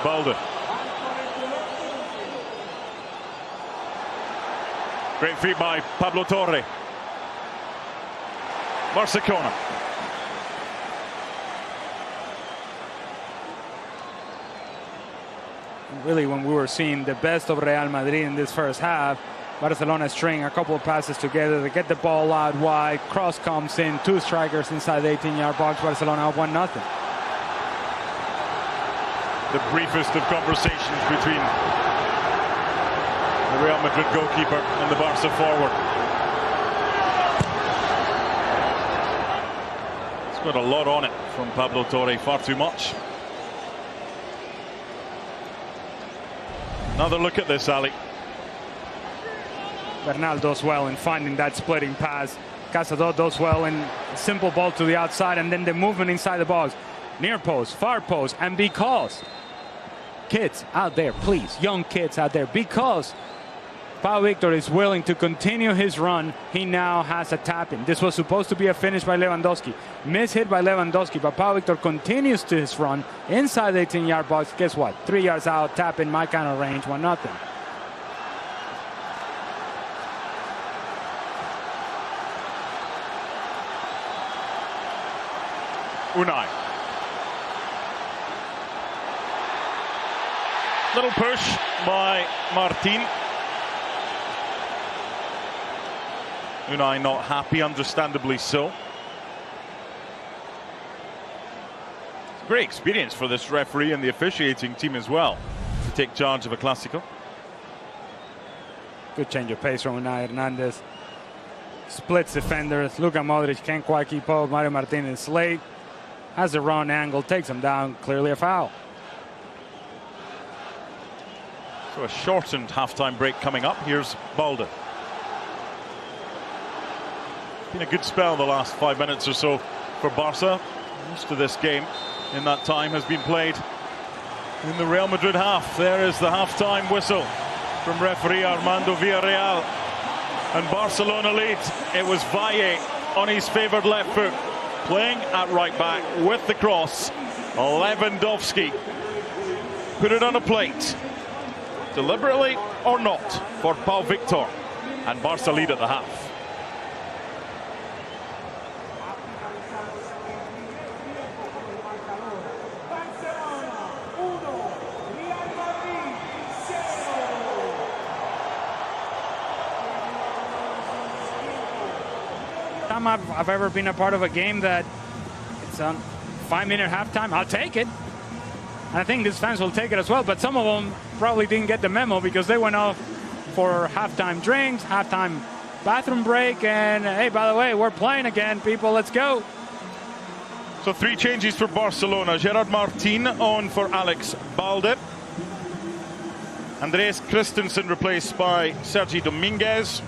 Balde. Great feat by Pablo Torre. Barcelona. Really, when we were seeing the best of Real Madrid in this first half, Barcelona string a couple of passes together to get the ball out wide. Cross comes in, 2 strikers inside the 18-yard box. Barcelona up 1-0. The briefest of conversations between the Real Madrid goalkeeper and the Barca forward. It's got a lot on it from Pablo Torre, far too much. Another look at this, Ali. Bernal does well in finding that splitting pass. Cazador does well in a simple ball to the outside, and then the movement inside the box. Near post, far post, and because kids out there, please, young kids out there, because Pau Victor is willing to continue his run, he now has a tap-in. This was supposed to be a finish by Lewandowski. Miss-hit by Lewandowski, but Pau Victor continues to his run inside the 18-yard box. Guess what? 3 yards out, tap-in, my kind of range, 1-0. Unai. Little push by Martin. Unai not happy, understandably so. It's a great experience for this referee and the officiating team as well to take charge of a Clásico. Good change of pace from Unai Hernandez. Splits defenders. Luka Modric can't quite keep up. Mario Martinez is late. Has the wrong angle, takes him down. Clearly a foul. So a shortened halftime break coming up. Here's Balde. Been a good spell the last 5 minutes or so for Barca. Most of this game in that time has been played in the Real Madrid half. There is the halftime whistle from referee Armando Villarreal. And Barcelona leads. It was Valle on his favoured left foot, playing at right back with the cross. Lewandowski put it on a plate. Deliberately or not for Pau Victor. And Barca lead at the half. Time I've ever been a part of a game that it's on 5-minute halftime, I'll take it. And I think these fans will take it as well, but some of them probably didn't get the memo because they went off for halftime drinks, halftime bathroom break, and hey, by the way, we're playing again, people, let's go. So 3 changes for Barcelona. Gerard Martin on for Alex Balde. Andreas Christensen replaced by Sergi Dominguez.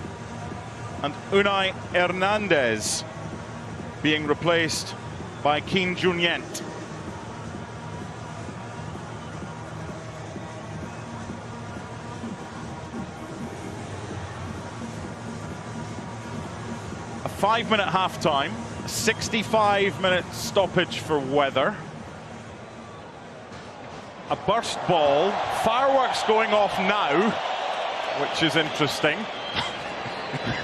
And Unai Hernandez being replaced by Kim Jun-yent. A 5-minute halftime. 65-minute stoppage for weather. A burst ball. Fireworks going off now, which is interesting.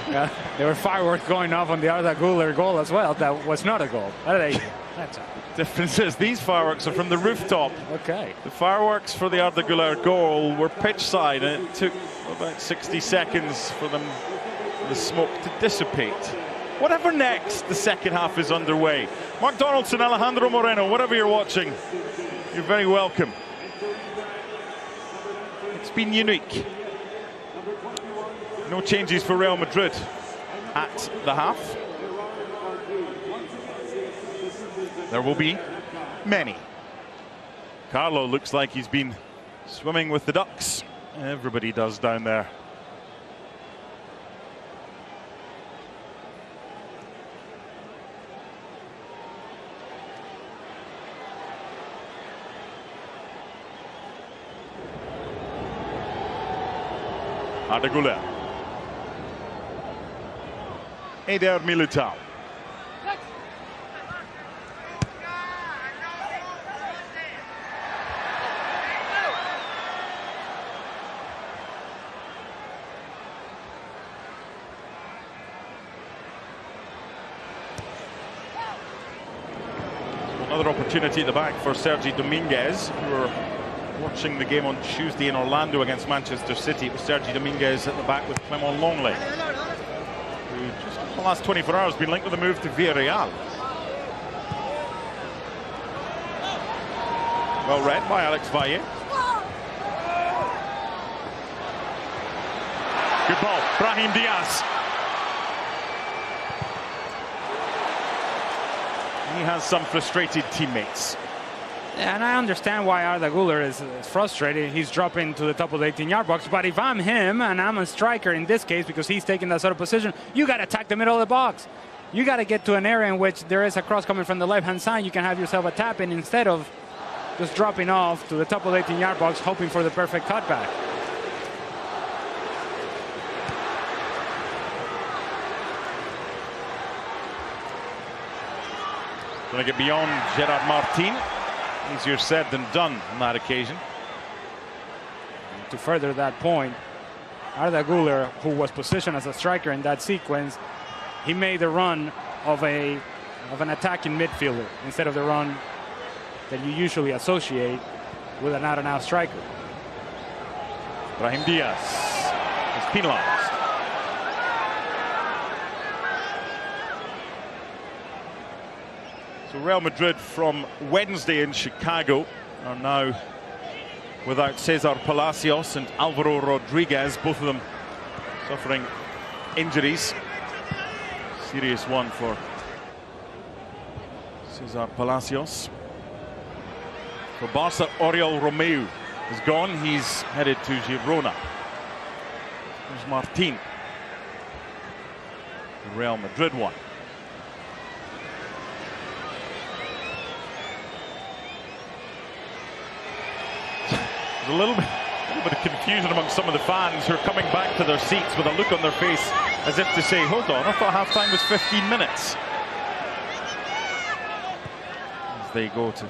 Yeah, there were fireworks going off on the Arda Güler goal as well. That was not a goal. That's Difference is these fireworks are from the rooftop. okay. The fireworks for the Arda Güler goal were pitch side, and it took about 60 seconds for the smoke to dissipate. Whatever next, the second half is underway. Mark Donaldson, Alejandro Moreno, whatever you're watching, you're very welcome. It's been unique. No changes for Real Madrid at the half. There will be many. Carlo looks like he's been swimming with the ducks. Everybody does down there. Arda Güler. Eder Militao. Another opportunity at the back for Sergi Dominguez, who were watching the game on Tuesday in Orlando against Manchester City. It was Sergi Dominguez at the back with Clement Longley, who just in the last 24 hours been linked with a move to Villarreal. Well read by Alex Valle. Good ball, Brahim Diaz. He has some frustrated teammates. Yeah, and I understand why Arda Güler is frustrated. He's dropping to the top of the 18-yard box. But if I'm him and I'm a striker in this case, because he's taking that sort of position, you got to attack the middle of the box. You got to get to an area in which there is a cross coming from the left-hand side. You can have yourself a tap in instead of just dropping off to the top of the 18-yard box, hoping for the perfect cutback. Going to get beyond Gerard Martin. Easier said than done on that occasion. To further that point, Arda Güler, who was positioned as a striker in that sequence, he made the run of an attacking midfielder instead of the run that you usually associate with an out-and-out striker. Brahim Diaz is penalized. So Real Madrid from Wednesday in Chicago are now without Cesar Palacios and Alvaro Rodriguez, both of them suffering injuries. Serious one for Cesar Palacios. For Barca, Oriol Romeu is gone. He's headed to Girona. There's Martin. The Real Madrid one. A little bit of confusion among some of the fans who are coming back to their seats with a look on their face as if to say, hold on, I thought half-time was 15 minutes. As they go to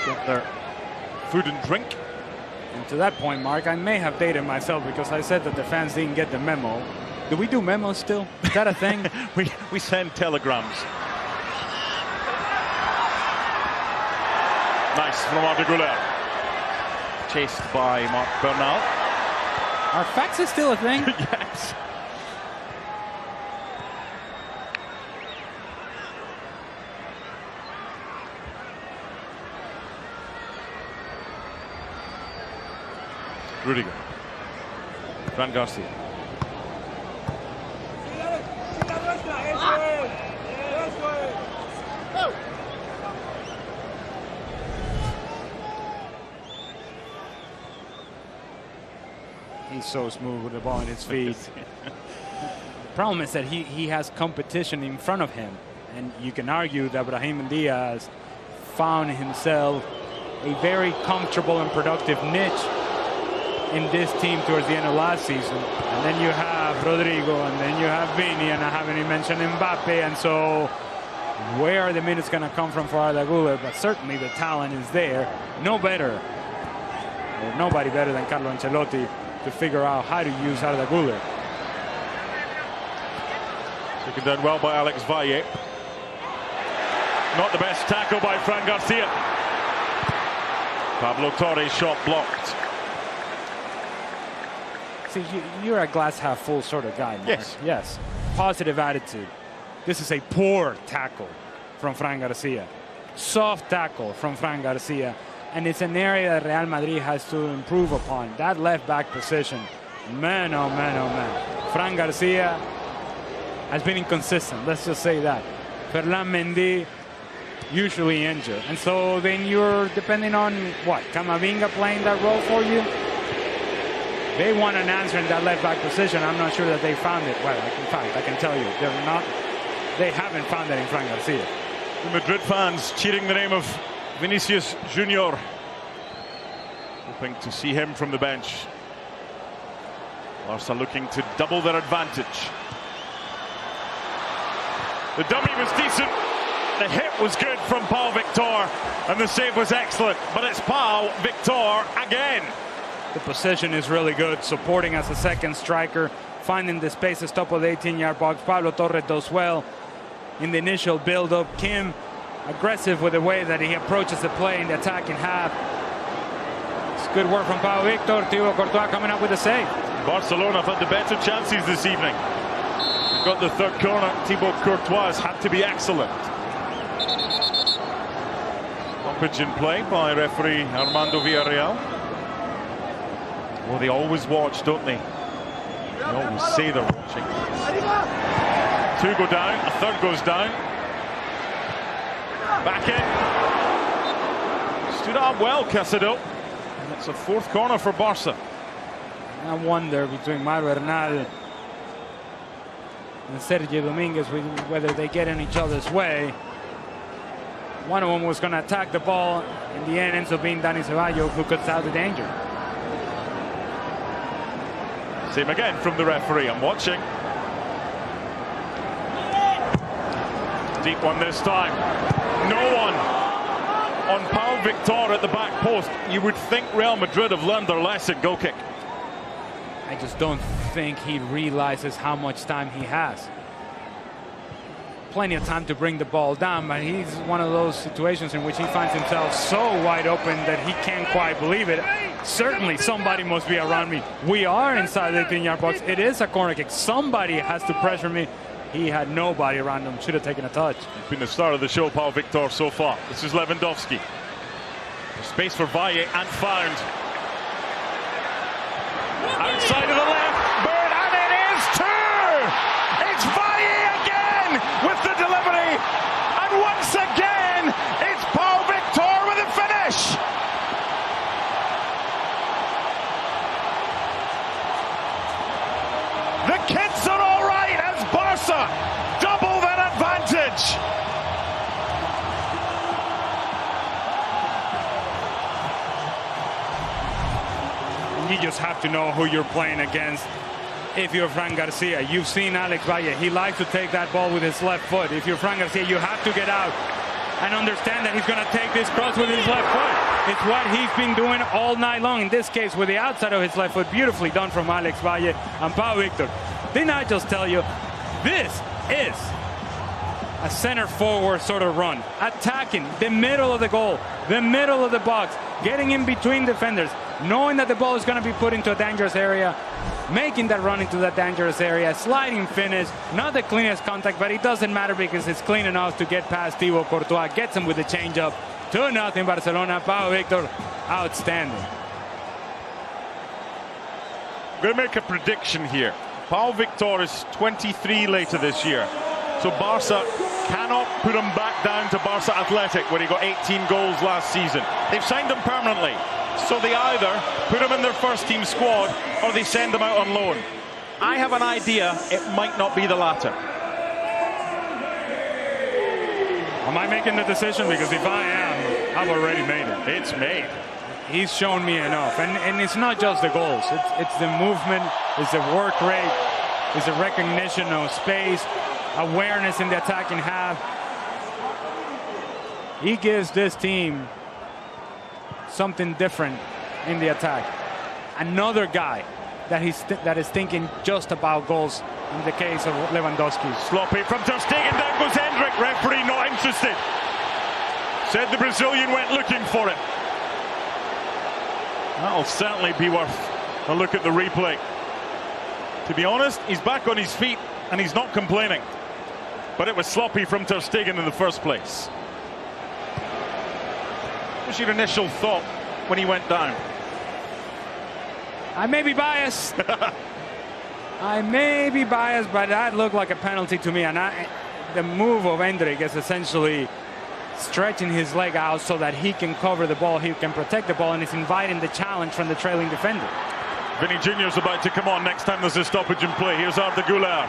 get their food and drink. And to that point, Mark, I may have dated myself because I said that the fans didn't get the memo. Do we do memos still? Is that a thing? we send telegrams. Nice from Arda Güler. Chased by Marc Bernal. Are faxes still a thing? Yes. Rudiger. Fran Garcia. He's so smooth with the ball in his feet. The problem is that he has competition in front of him. And you can argue that Brahim Diaz found himself a very comfortable and productive niche in this team towards the end of last season. And then you have Rodrigo, and then you have Vini, and I haven't even mentioned Mbappe. And so where are the minutes going to come from for Arda Güler? But certainly the talent is there. Nobody better than Carlo Ancelotti to figure out how to use Arda Güler. Taken down well by Alex Valle. Not the best tackle by Fran Garcia. Pablo Torres shot blocked. See, you're a glass half full sort of guy, Mark. Yes. Yes. Positive attitude. This is a poor tackle from Fran Garcia. Soft tackle from Fran Garcia. And it's an area that Real Madrid has to improve upon. That left back position. Man, oh man, oh man. Fran Garcia has been inconsistent. Let's just say that. Ferland Mendy usually injured. And so then you're depending on what? Camavinga playing that role for you? They want an answer in that left back position. I'm not sure that they found it. Well, in fact, I can tell you, they haven't found it in Fran Garcia. The Madrid fans cheering the name of Vinicius Junior, hoping to see him from the bench. Barca looking to double their advantage. The dummy was decent. The hit was good from Pau Victor, and the save was excellent. But it's Pau Victor again. The position is really good, supporting as a second striker, finding the spaces top of the 18-yard box. Pablo Torres does well in the initial build-up. Kim, aggressive with the way that he approaches the play in the attacking half. It's good work from Pau Victor. Thibaut Courtois coming up with a save. Barcelona have had the better chances this evening. Got the third corner. Thibaut Courtois has had to be excellent. Stoppage in play by referee Armando Villarreal. Well, they always watch, don't they? They always say they're watching. Two go down, a third goes down. Back in. Stood up well, Casado. And it's a fourth corner for Barca. I wonder between Mauro Bernal and Sergio Dominguez whether they get in each other's way. One of them was going to attack the ball. In the end, ends up being Dani Ceballos who cuts out the danger. Same again from the referee. I'm watching. Deep one this time. No one on Pau Victor at the back post. You would think Real Madrid have learned their lesson. Goal kick. I just don't think he realizes how much time he has. Plenty of time to bring the ball down, but he's one of those situations in which he finds himself so wide open that he can't quite believe it. Certainly somebody must be around me. We are inside the 18-yard box. It is a corner kick. Somebody has to pressure me. He had nobody around him. Should have taken a touch. It's been the start of the show, Pau Victor, so far. This is Lewandowski. Space for Valle and found. Outside of the left, Bird, and it is two! It's Valle again with the delivery, and once again, it's Pau Victor with the finish! The kids are all right as Barca double that advantage! You just have to know who you're playing against. If you're Fran Garcia, you've seen Alex Valle. He likes to take that ball with his left foot. If you're Fran Garcia, you have to get out and understand that he's going to take this cross with his left foot. It's what he's been doing all night long. In this case, with the outside of his left foot. Beautifully done from Alex Valle and Pau Victor. Didn't I just tell you, this is a center forward sort of run. Attacking the middle of the goal, the middle of the box, getting in between defenders, knowing that the ball is going to be put into a dangerous area, making that run into that dangerous area, sliding finish, not the cleanest contact, but it doesn't matter because it's clean enough to get past Thibaut Courtois, gets him with the change-up. 2-0 Barcelona. Pau Victor, outstanding. I'm going to make a prediction here. Pau Victor is 23 later this year. So Barca cannot put him back down to Barca Athletic where he got 18 goals last season. They've signed him permanently. So they either put him in their first team squad or they send him out on loan. I have an idea it might not be the latter. Am I making the decision? Because if I am, I've already made it. It's made. he's shown me enough. And it's not just the goals. It's the movement, it's the work rate, it's the recognition of space, awareness in the attacking half. He gives this team something different in the attack. Another guy that is thinking just about goals in the case of Lewandowski. Sloppy from Ter Stegen, down goes Hendrik. Referee not interested. Said the Brazilian went looking for it. That'll certainly be worth a look at the replay. To be honest, he's back on his feet and he's not complaining. But it was sloppy from Ter Stegen in the first place. What was your initial thought when he went down? I may be biased. I may be biased, but that looked like a penalty to me. And the move of Hendrik is essentially stretching his leg out so that he can cover the ball, he can protect the ball, and it's inviting the challenge from the trailing defender. Vinny Jr.'s about to come on next time there's a stoppage in play. Here's Arda Güler.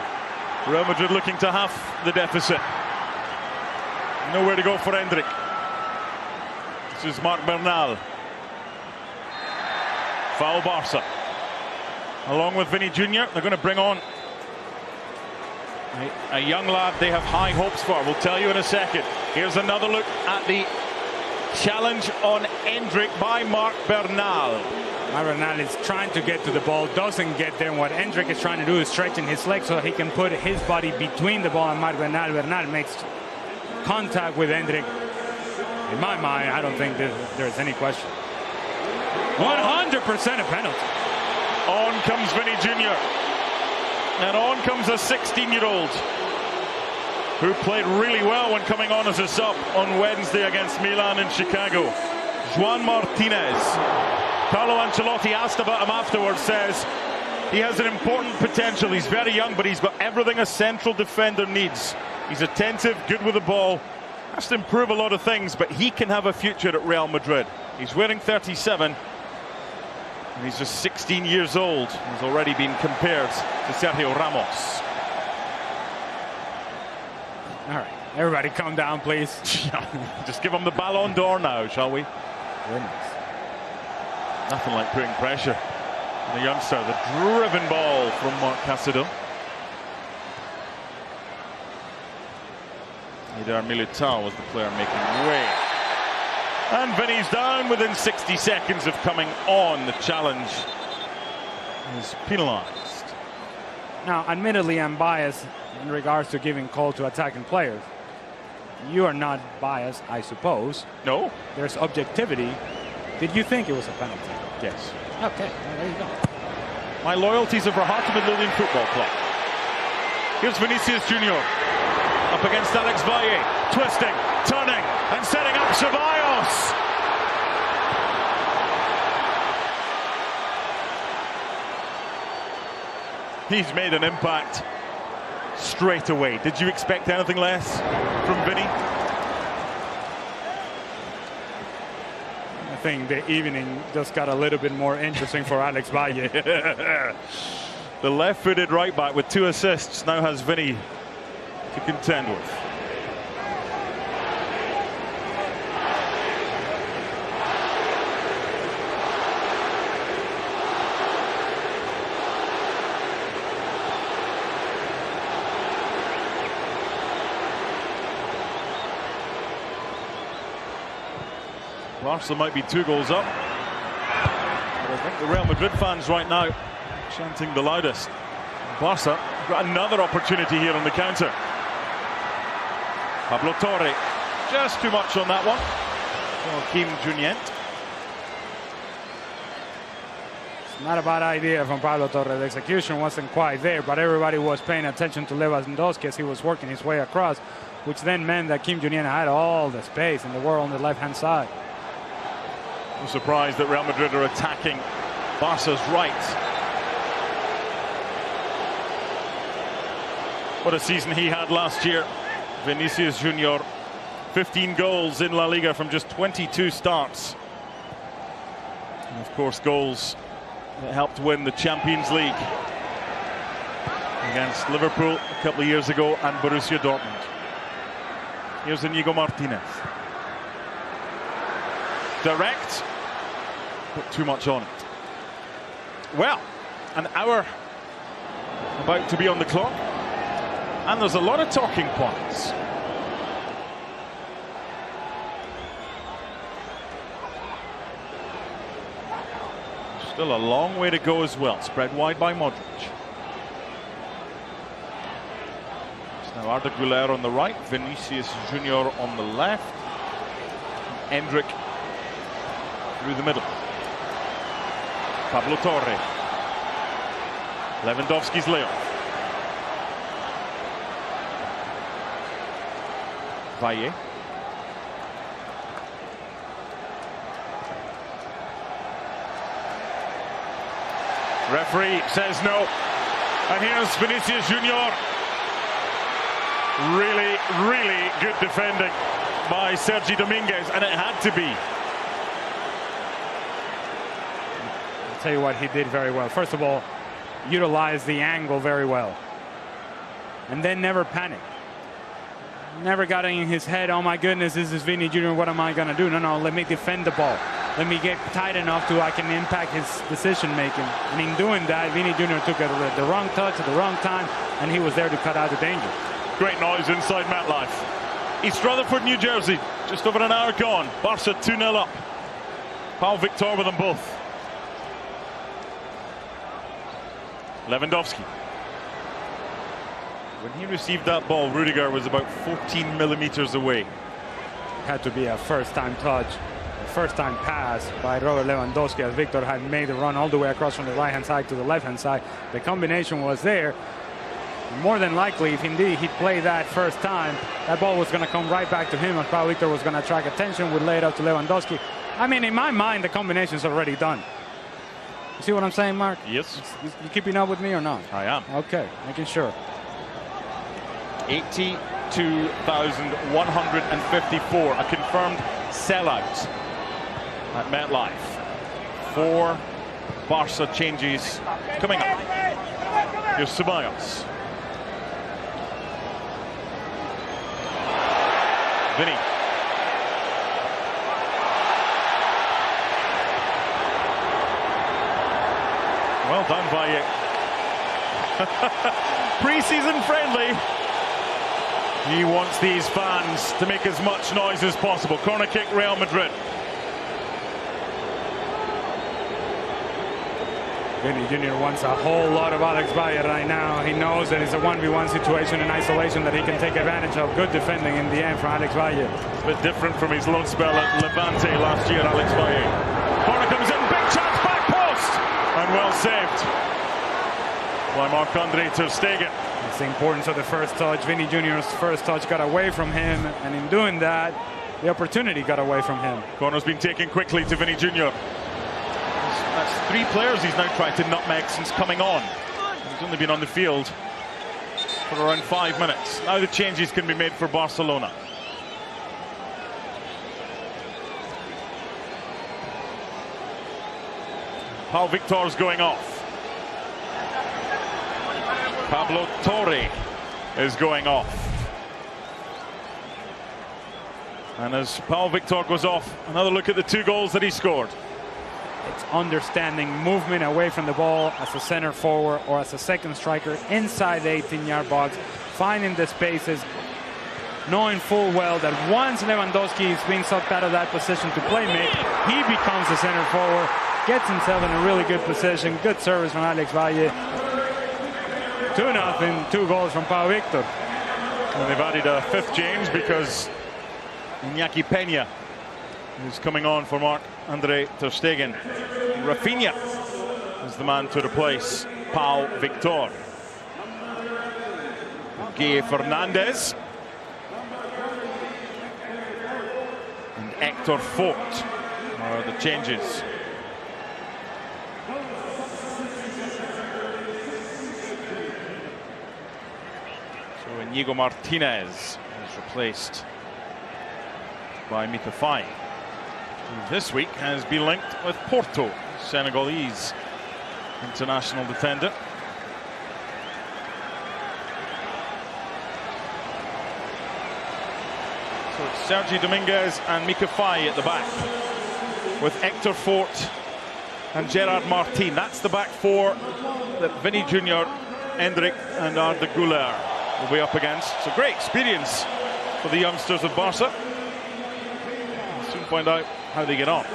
Real Madrid looking to half the deficit. Nowhere to go for Hendrik. This is Marc Bernal. Foul Barca. Along with Vinny Jr., they're going to bring on a young lad they have high hopes for. We'll tell you in a second. Here's another look at the challenge on Hendrik by Marc Bernal. Marc Bernal is trying to get to the ball, doesn't get there. What Hendrik is trying to do is stretching his leg so he can put his body between the ball and Marc Bernal. Bernal makes contact with Hendrik. In my mind, I don't think there's any question. 100% a penalty. On comes Vinny Jr. And on comes a 16-year-old who played really well when coming on as a sub on Wednesday against Milan in Chicago. Juan Martinez. Carlo Ancelotti asked about him afterwards, says he has an important potential. He's very young, but he's got everything a central defender needs. He's attentive, good with the ball. Has to improve a lot of things, but he can have a future at Real Madrid. He's wearing 37. And he's just 16 years old. He's already been compared to Sergio Ramos. All right, everybody calm down, please. Just give him the Ballon d'Or now, shall we? Goodness. Nothing like putting pressure on the youngster. The driven ball from Marc Casado. Eder Militao was the player making way. And Vinny's down within 60 seconds of coming on. The challenge is penalised. Now, admittedly, I'm biased in regards to giving call to attacking players. You are not biased, I suppose. No. There's objectivity. Did you think it was a penalty? Yes. Okay, well, there you go. My loyalties are for Heart of Midlothian Football Club. Here's Vinicius Jr. up against Alex Valle, twisting, turning, and setting up Ceballos. He's made an impact straight away. Did you expect anything less from Vinny? I think the evening just got a little bit more interesting for Alex Valle. The left-footed right-back with 2 assists now has Vinny to contend with. Barca might be 2 goals up, but I think the Real Madrid fans right now chanting the loudest. Barca got another opportunity here on the counter. Pablo Torre, just too much on that one. Joaquim Junyent. It's not a bad idea from Pablo Torre. The execution wasn't quite there, but everybody was paying attention to Lewandowski as he was working his way across, which then meant that Kim Junyent had all the space in the world on the left-hand side. I'm surprised that Real Madrid are attacking Barca's right. What a season he had last year. Vinicius Jr. 15 goals in La Liga from just 22 starts. And of course, goals that helped win the Champions League against Liverpool a couple of years ago and Borussia Dortmund. Here's Inigo Martinez. Direct. put too much on it. Well, an hour about to be on the clock, and there's a lot of talking points. Still a long way to go as well. Spread wide by Modric. It's now Arda Güler on the right, Vinicius Junior on the left, Endrick through the middle. Pablo Torre. Lewandowski's layoff. Valle. Referee says no. And here's Vinicius Junior. Really, really good defending by Sergi Dominguez, and it had to be. I'll tell you what, he did very well. First of all, utilized the angle very well. And then never panicked. Never got in his head, oh my goodness, this is Vini Jr., what am I going to do? No, let me defend the ball. Let me get tight enough so I can impact his decision making. And in doing that, Vini Jr. took the wrong touch at the wrong time, and he was there to cut out the danger. Great noise inside MetLife. East Rutherford, New Jersey, just over an hour gone. Barca 2-0 up. Pau Victor with them both. Lewandowski. When he received that ball, Rudiger was about 14 millimeters away. Had to be a first-time touch, a first-time pass by Robert Lewandowski, as Victor had made the run all the way across from the right-hand side to the left-hand side. The combination was there. More than likely, if indeed he'd play that first time, that ball was going to come right back to him, and Pau Victor was going to attract attention, would lay it up to Lewandowski. I mean, in my mind, the combination's already done. You see what I'm saying, Mark? Yes. You keeping up with me or not? I am. Okay, making sure. 82,154, a confirmed sellout at MetLife. 4 Barca changes coming up. Here's Ceballos. Vinny. Well done, Valle. Pre-season friendly. He wants these fans to make as much noise as possible. Corner kick, Real Madrid. Vini Jr. wants a whole lot of Alex Valle right now. He knows that it's a 1v1 situation in isolation that he can take advantage of. Good defending in the end from Alex Valle. It's a bit different from his loan spell at Levante last year, Alex Valle. Corner comes in, big chance, back post! And well saved by Marc-Andre ter Stegen. It's the importance of the first touch. Vini Jr.'s first touch got away from him, and in doing that, the opportunity got away from him. Corner's been taken quickly to Vini Jr. That's 3 players he's now tried to nutmeg since coming on. He's only been on the field for around 5 minutes. Now the changes can be made for Barcelona. Pau Victor's going off. Pablo Torre is going off. And as Pau Victor goes off, another look at the 2 goals that he scored. It's understanding movement away from the ball as a center forward or as a second striker inside the 18-yard box, finding the spaces, knowing full well that once Lewandowski is being sucked out of that position to play make, he becomes the center forward, gets himself in a really good position. Good service from Alex Valle. 2-0, 2 goals from Pau Victor. And they've added a 5th change because Iñaki Peña is coming on for Marc-Andre ter Stegen. Rafinha is the man to replace Pau Victor. Guille Fernandez and Hector Fort are the changes. So Inigo Martinez is replaced by Mika Faye, who this week has been linked with Porto, Senegalese international defender. So it's Sergi Dominguez and Mika Faye at the back, with Hector Fort and Gerard Martin. That's the back four that Vinny Jr., Endrick and Arda Güler will be up against. It's a great experience for the youngsters of Barca. We'll soon find out how they get on.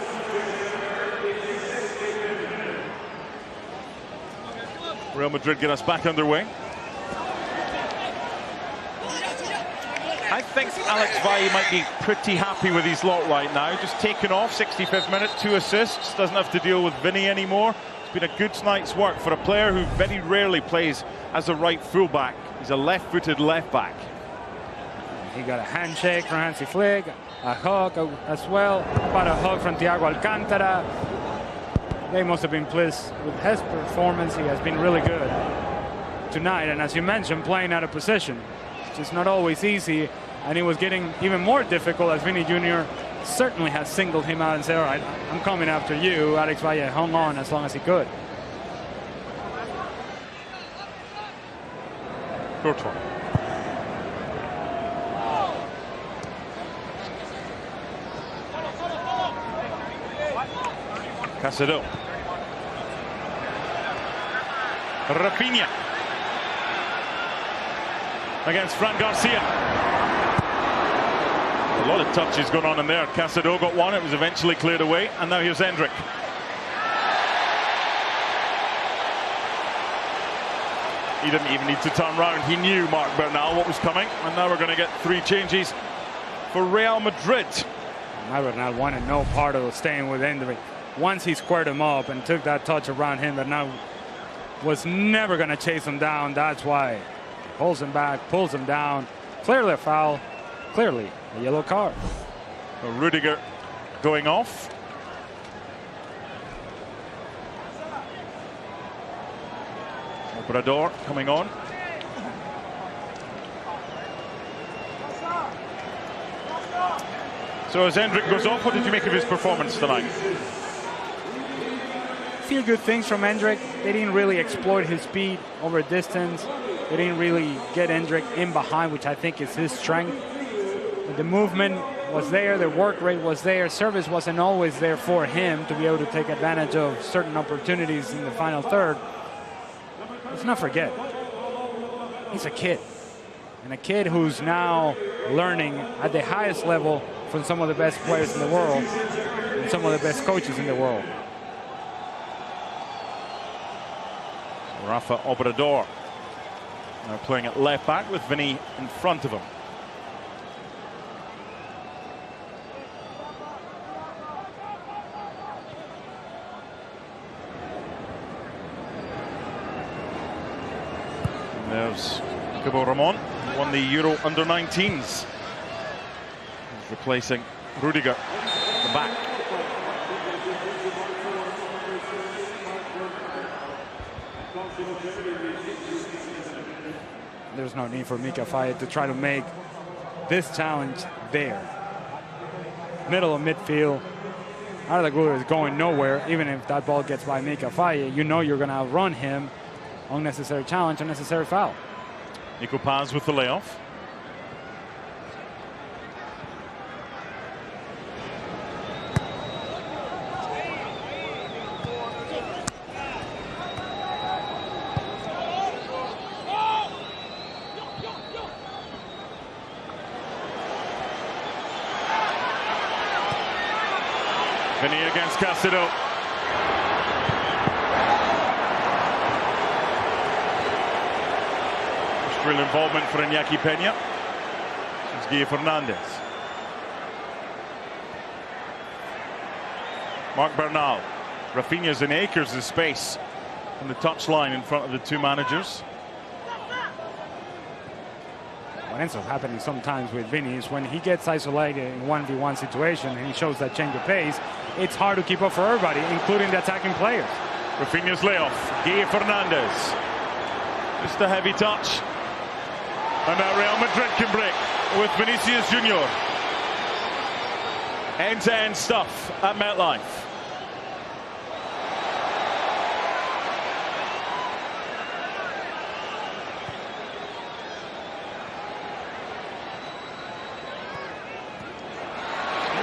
Real Madrid get us back underway. I think Alex Valle might be pretty happy with his lot right now. Just taken off, 65th minute, 2 assists. Doesn't have to deal with Vinny anymore. It's been a good night's work for a player who very rarely plays as a right fullback. He's a left-footed left-back. He got a handshake from Hansi Flick, a hug as well, about a hug from Thiago Alcantara. They must have been pleased with his performance. He has been really good tonight, and as you mentioned, playing out of position. It's just not always easy, and it was getting even more difficult as Vinny Jr. certainly has singled him out and said, all right, I'm coming after you. Alex Valle hung on as long as he could. Courtois. Casado. Rafinha against Fran Garcia. A lot of touches going on in there. Casado got one. It was eventually cleared away. And now here's Endrick. He didn't even need to turn round. He knew Marc Bernal what was coming. And now we're going to get 3 changes for Real Madrid. Marc Bernal wanted no part of staying with Endrick. Once he squared him up and took that touch around him, Bernal was never going to chase him down. That's why he pulls him back, pulls him down. Clearly a foul. Clearly a yellow card. Rudiger going off. Obrador coming on. So as Endrick goes off, what did you make of his performance tonight? Few good things from Endrick. They didn't really exploit his speed over distance. They didn't really get Endrick in behind, which I think is his strength. But the movement was there, the work rate was there. Service wasn't always there for him to be able to take advantage of certain opportunities in the final third. Let's not forget, he's a kid. And a kid who's now learning at the highest level from some of the best players in the world and some of the best coaches in the world. Rafa Obrador now playing at left back with Vinny in front of him. And there's Cabo Ramon, who won the Euro under-19s. He's replacing Rudiger at the back. There's no need for Mika Faye to try to make this challenge there. Middle of midfield. Arda Güler is going nowhere. Even if that ball gets by Mika Faye, you know you're going to outrun him. Unnecessary challenge, unnecessary foul. Nico Paz with the layoff. Vinny against Casado. First real involvement for Iñaki Peña. It's Guille Fernandez. Marc Bernal. Rafinha's in acres of space on the touchline in front of the 2 managers. What ends up happening sometimes with Vinny is when he gets isolated in 1v1 situation and he shows that change of pace, it's hard to keep up for everybody, including the attacking players. Rafinha's layoff. Guille Fernandez. Just a heavy touch. And now Real Madrid can break with Vinicius Jr. End-to-end stuff at MetLife.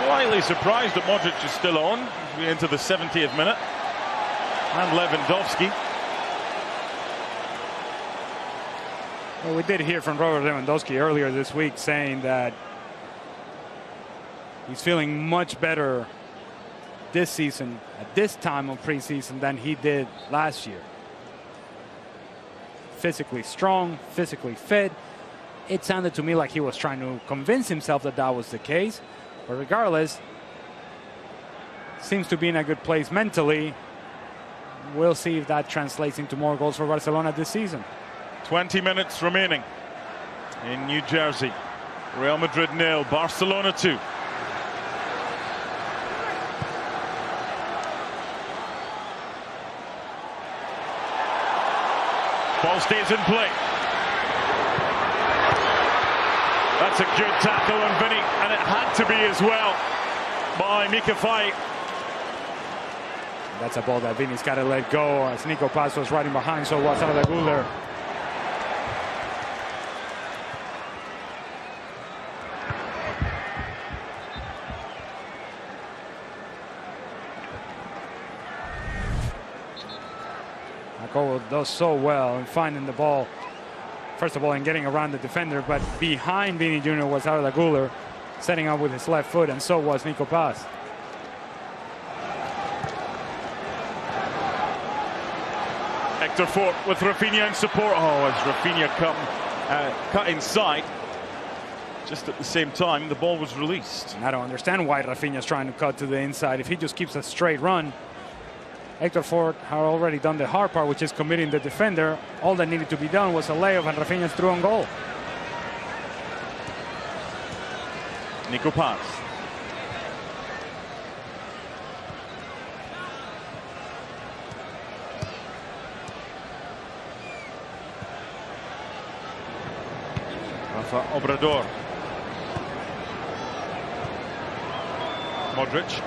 Slightly surprised that Modric is still on as we enter the 70th minute. And Lewandowski. Well, we did hear from Robert Lewandowski earlier this week saying that he's feeling much better this season at this time of preseason than he did last year. Physically strong, physically fit. It sounded to me like he was trying to convince himself that that was the case. But regardless, seems to be in a good place mentally. We'll see if that translates into more goals for Barcelona this season. 20 minutes remaining in New Jersey. Real Madrid 0, Barcelona 2. Ball stays in play. That's a good tackle on Vinny, and it had to be as well by Mika Fai. That's a ball that Vinny's got to let go as Nico Paz was riding behind, so was Arda Güler. Jacobo does so well in finding the ball, first of all, in getting around the defender, but behind Vini Jr. was Arda Güler, setting up with his left foot, and so was Nico Paz. Hector Fort with Rafinha in support. Oh, as Rafinha cut inside, just at the same time, the ball was released. And I don't understand why Rafinha's trying to cut to the inside. If he just keeps a straight run, Hector Fort had already done the hard part, which is committing the defender. All that needed to be done was a layup, and Rafinha's through on goal. Nico Paz. Rafa Obrador. Modric.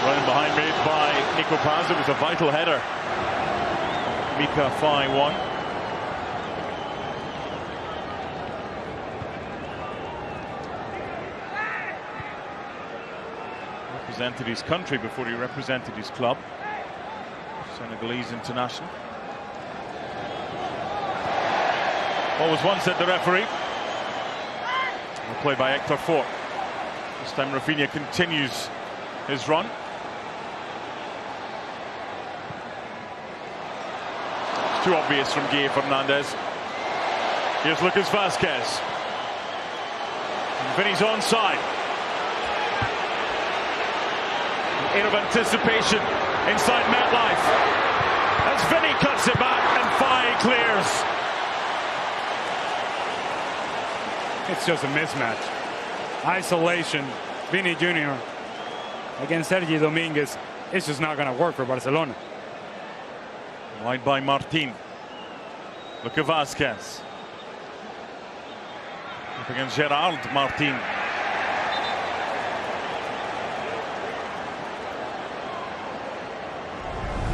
Running behind made by Nico Paz. It was a vital header. Mika Fai won. Represented his country before he represented his club. Senegalese international. Ball was once at the referee. Played by Hector Fort. This time Rafinha continues his run. It's too obvious from Guille Fernandez. Here's Lucas Vázquez. And Vinny's onside. Air of anticipation inside MetLife. As Vinny cuts it back and Fai clears. It's just a mismatch. Isolation, Vinny Jr. against Sergi Dominguez. It's just not going to work for Barcelona. Wide by Martin. Lucas Vázquez. Up against Gerard Martin.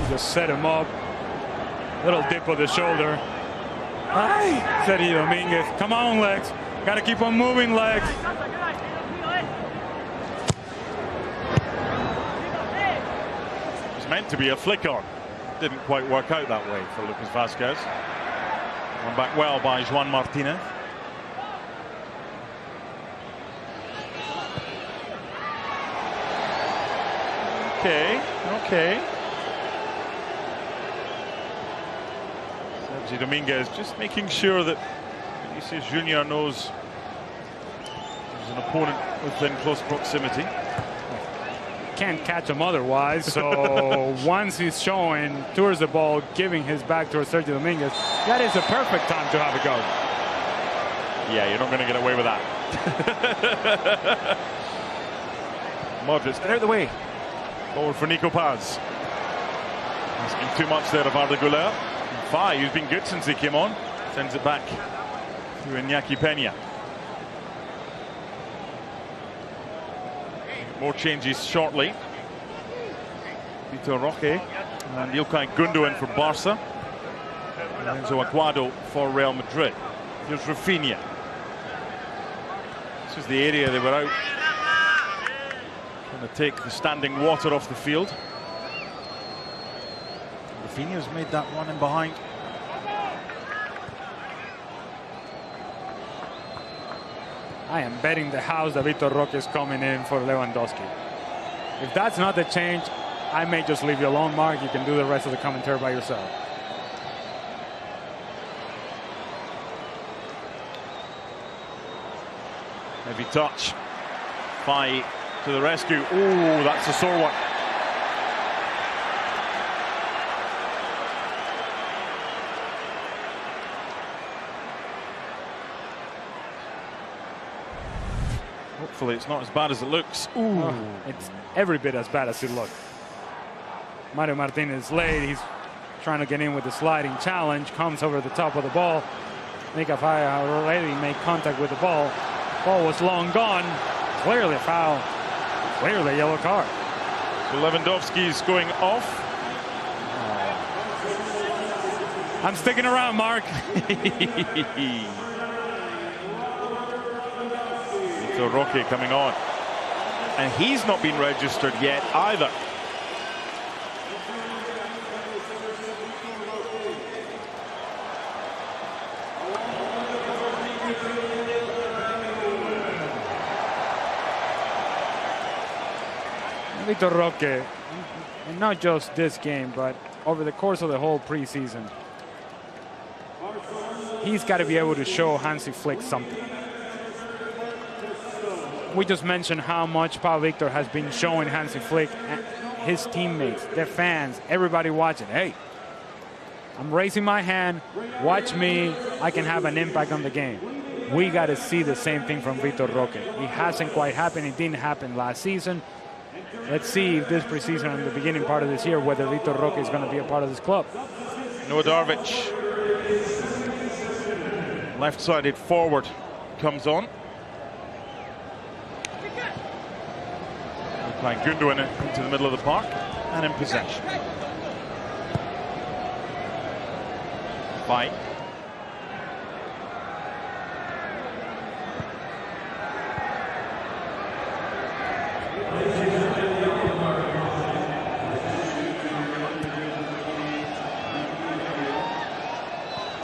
Just set him up. Little dip of the shoulder. Ay, Sergi Dominguez. Come on, legs. Got to keep on moving, legs. It was meant to be a flick on. Didn't quite work out that way for Lucas Vázquez. Won back well by Joan Martinez. Okay. Sergi Dominguez just making sure that Vinicius Junior knows there's an opponent within close proximity. Can't catch him otherwise, so once he's showing towards the ball, giving his back towards Sergio Dominguez, that is a perfect time to have a go. Yeah, you're not going to get away with that. Modric clear the way. Forward for Nico Paz. Asking too much there of Arda Güler. Fai, who's been good since he came on, sends it back to Iñaki Peña. More changes shortly. Vitor Roque and Ilkay Gundogan for Barca. And Enzo Aguado for Real Madrid. Here's Rafinha. This is the area they were out trying to take the standing water off the field. Rafinha's made that run in behind. I am betting the house that Vitor Roque is coming in for Lewandowski. If that's not the change, I may just leave you alone, Mark. You can do the rest of the commentary by yourself. Heavy touch. Fai to the rescue. Oh, that's a sore one. Hopefully it's not as bad as it looks. Ooh. Oh, it's every bit as bad as it looks. Mario Martinez late. He's trying to get in with the sliding challenge. Comes over the top of the ball. Mika Fai already made contact with the ball. Ball was long gone. Clearly a foul. Clearly a yellow card. So Lewandowski's going off. I'm sticking around, Mark. So Roque coming on. And he's not been registered yet either. Vitor Roque, and not just this game, but over the course of the whole preseason, he's got to be able to show Hansi Flick something. We just mentioned how much Pau Victor has been showing Hansi Flick and his teammates, their fans, everybody watching. Hey, I'm raising my hand. Watch me. I can have an impact on the game. We got to see the same thing from Vitor Roque. It hasn't quite happened. It didn't happen last season. Let's see if this preseason and the beginning part of this year, whether Vitor Roque is going to be a part of this club. Noah Darvic, left-sided forward, comes on. By Gundogan into the middle of the park and in possession. Fai.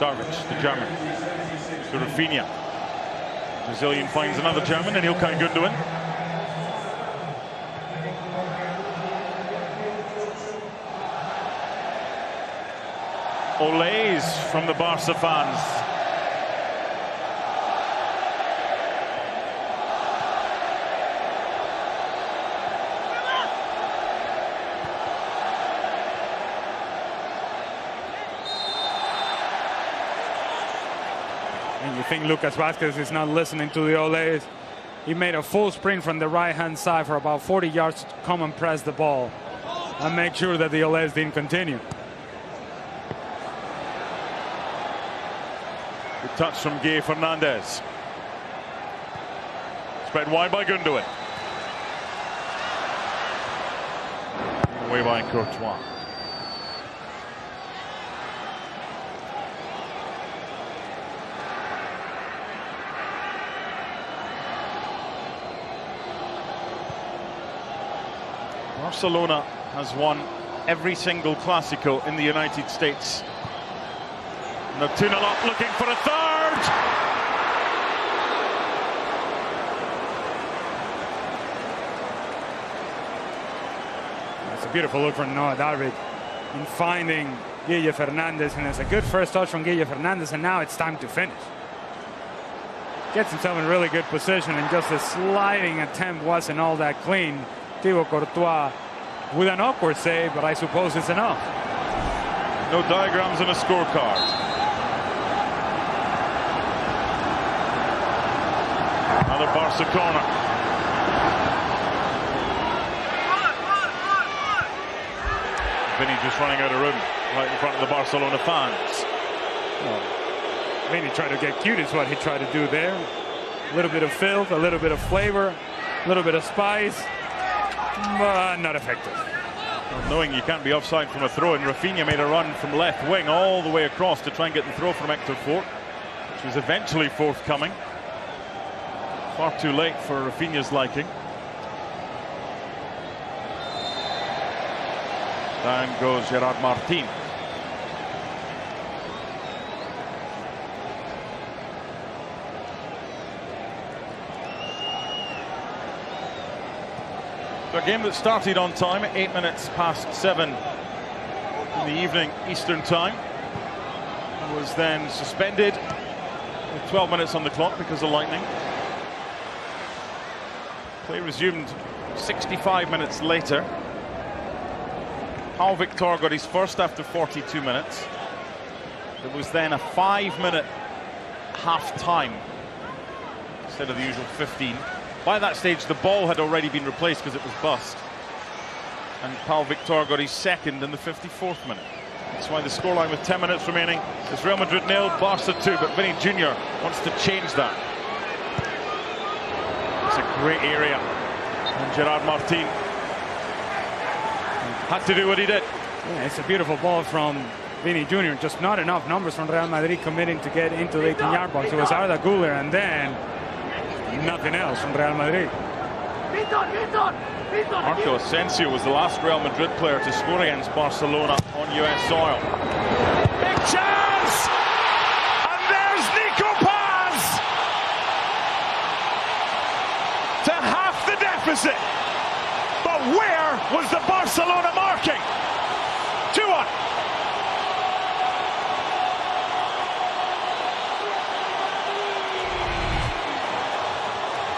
Darvic, the German, to Rafinha. Brazilian finds another German and Ilkay Gundogan. Olays from the Barca fans. And you think Lucas Vázquez is not listening to the Olays? He made a full sprint from the right-hand side for about 40 yards to come and press the ball and make sure that the Olays didn't continue. Good touch from Guy Fernandez. Spread wide by Gundogan. Away by Courtois. Barcelona has won every single Clásico in the United States. And they're 2-0 up, looking for a third. It's a beautiful look from Noah Darvic in finding Guille Fernandez, and it's a good first touch from Guille Fernandez, and now it's time to finish. Gets himself in really good position, and just the sliding attempt wasn't all that clean. Thibaut Courtois with an awkward save, but I suppose it's enough. No diagrams and a scorecard. Another Barca corner. Vinny just running out of room right in front of the Barcelona fans. Vinny tried to get cute is what he tried to do there. A little bit of filth, a little bit of flavor, a little bit of spice, but not effective. Well, knowing you can't be offside from a throw, and Rafinha made a run from left wing all the way across to try and get the throw from Hector Fort. which was eventually forthcoming. Far too late for Rafinha's liking. Down goes Gerard Martin. So a game that started on time at 8 minutes past 7 in the evening Eastern time, and was then suspended with 12 minutes on the clock because of lightning. Play resumed 65 minutes later. Pau Victor got his first after 42 minutes. There was then a 5-minute half-time instead of the usual 15. By that stage, the ball had already been replaced because it was bust. And Pau Victor got his second in the 54th minute. That's why the scoreline with 10 minutes remaining is Real Madrid 0, Barca 2, but Vinny Jr. wants to change that. It's a great area. And Gerard Martin had to do what he did. Yeah, it's a beautiful ball from Vinny Jr. Just not enough numbers from Real Madrid committing to get into the 18-yard box. It was Arda Güler and then nothing else from Real Madrid. Marco Asensio was the last Real Madrid player to score against Barcelona on US soil. Big chance! And there's Nico Paz! To half the deficit. But where was the Barcelona marking? 2-1.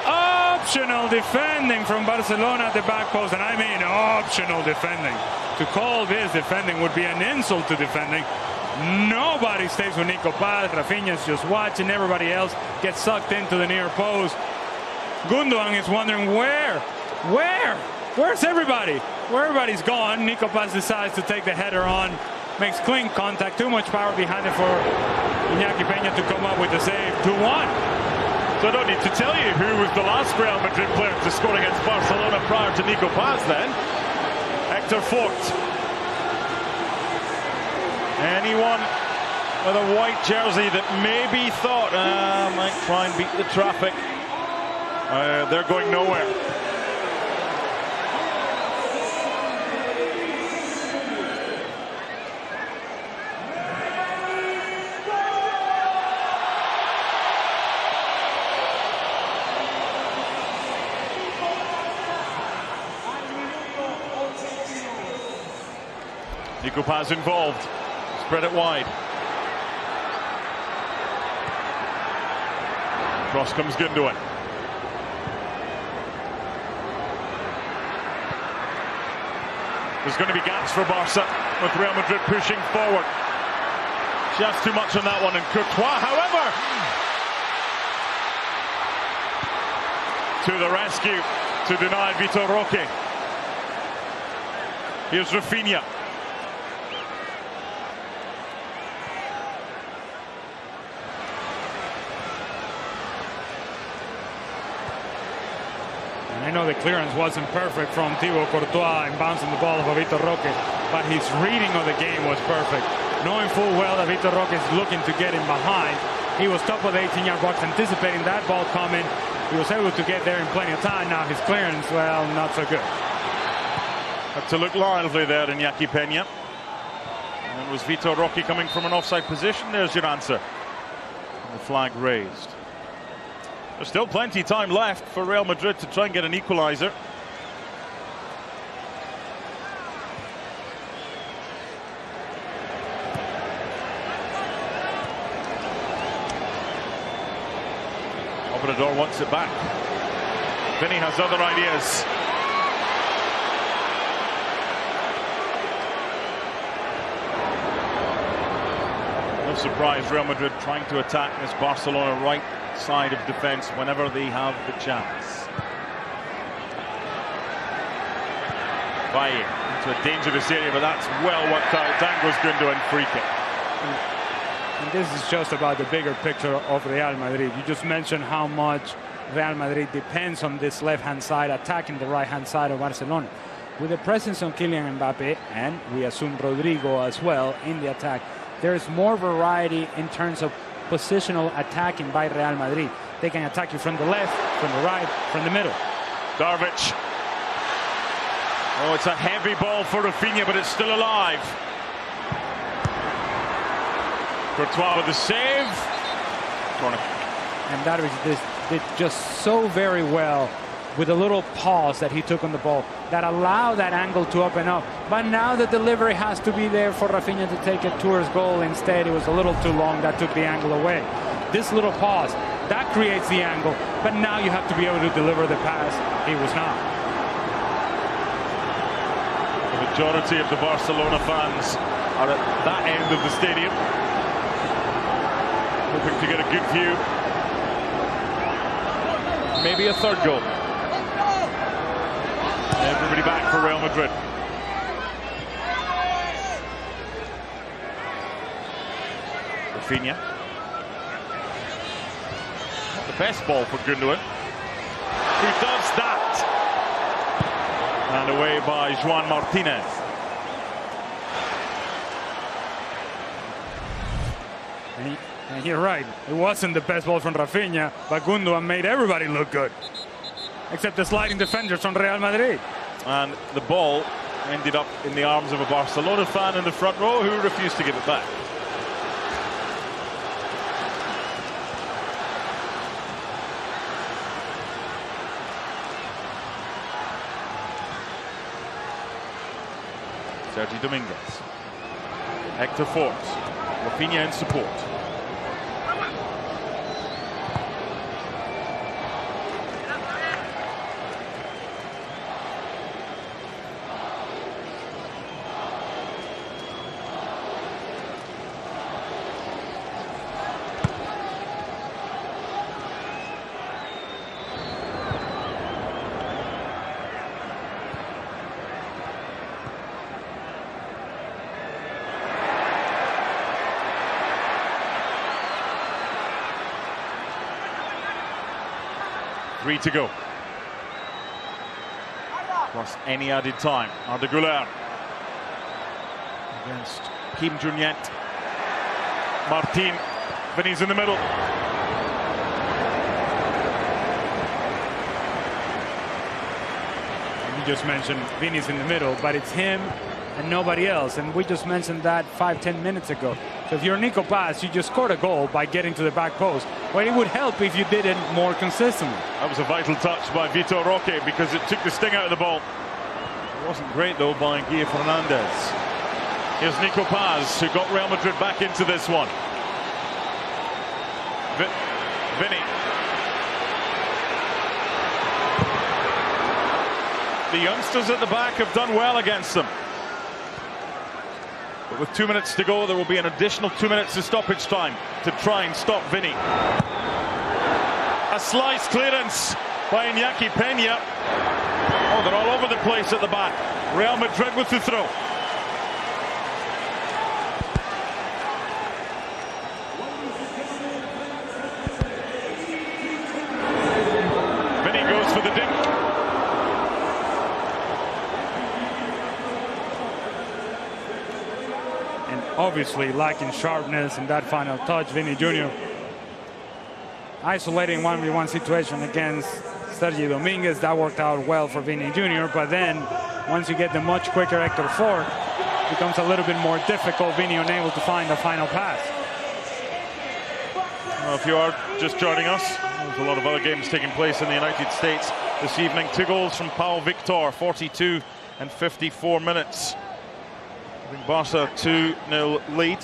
Optional defending from Barcelona at the back post, and I mean optional defending. To call this defending would be an insult to defending. Nobody stays with Nico Paz. Rafinha's just watching. Everybody else gets sucked into the near post. Gundogan is wondering where's everybody? Where everybody's gone. Nico Paz decides to take the header on, makes clean contact. Too much power behind it for Iñaki Peña to come up with the save. 2-1. So I don't need to tell you who was the last Real Madrid player to score against Barcelona prior to Nico Paz then. Hector Fort. Anyone with a white jersey that maybe thought, might try and beat the traffic. They're going nowhere. Nico Paz involved. Spread it wide. Cross comes Gundogan. There's going to be gaps for Barca with Real Madrid pushing forward. Just too much on that one, and Courtois, however, to the rescue to deny Vitor Roque. Here's Rafinha. I know the clearance wasn't perfect from Thibaut Courtois in bouncing the ball of Vitor Roque, but his reading of the game was perfect. Knowing full well that Vitor Roque is looking to get him behind, he was top of the 18-yard box, anticipating that ball coming. He was able to get there in plenty of time. Now his clearance, well, not so good. Had to look lively there, Iñaki Peña. And was Vitor Roque coming from an offside position? There's your answer. And the flag raised. There's still plenty of time left for Real Madrid to try and get an equaliser. Obrador wants it back. Vinny has other ideas. No surprise, Real Madrid trying to attack this Barcelona right side of defense whenever they have the chance. Valle into a dangerous area, but that's well worked out. Down goes Gundogan, free kick. And this is just about the bigger picture of Real Madrid. You just mentioned how much Real Madrid depends on this left-hand side, attacking the right-hand side of Barcelona. With the presence of Kylian Mbappe, and we assume Rodrigo as well in the attack, there is more variety in terms of positional attacking by Real Madrid. They can attack you from the left, from the right, from the middle. Darvic. Oh, it's a heavy ball for Rafinha, but it's still alive. Courtois with the save. Corner. And Darvic did just so very well with a little pause that he took on the ball that allowed that angle to open up. But now the delivery has to be there for Rafinha to take it towards goal. Instead, it was a little too long. That took the angle away. This little pause, that creates the angle. But now you have to be able to deliver the pass. He was not. The majority of the Barcelona fans are at that end of the stadium, hoping to get a good view. Maybe a third goal. Everybody back for Real Madrid. Rafinha. Not the best ball for Gundogan, who does that. And away by Juan Martinez. And you're right. It wasn't the best ball from Rafinha, but Gundogan made everybody look good. Except the sliding defenders from Real Madrid. And the ball ended up in the arms of a Barcelona fan in the front row who refused to give it back. Sergi Dominguez. Hector Fort. Rafinha in support. Three to go. Plus any added time. Arda Güler against Kim Jun-yet. Martin. Vinny's in the middle. You just mentioned Vinny's in the middle, but it's him and nobody else. And we just mentioned that 5-10 minutes ago. So if you're Nico Paz, you just scored a goal by getting to the back post. Well, it would help if you did it more consistently. That was a vital touch by Vitor Roque because it took the sting out of the ball. It wasn't great though by Guille Fernandez. Here's Nico Paz, who got Real Madrid back into this one. Vinny. The youngsters at the back have done well against them. But with 2 minutes to go, there will be an additional 2 minutes of stoppage time to try and stop Vinny. A slice clearance by Iñaki Peña. Oh, they're all over the place at the back. Real Madrid with the throw. Vinny goes for the dink. Obviously lacking sharpness in that final touch. Vinny Jr. isolating 1v1 situation against Sergi Dominguez. That worked out well for Vinny Jr. But then once you get the much quicker Hector Fort, it becomes a little bit more difficult. Vinny unable to find the final pass. Well, if you are just joining us, there's a lot of other games taking place in the United States this evening. 2 goals from Pau Victor, 42 and 54 minutes. Barca 2-0 lead.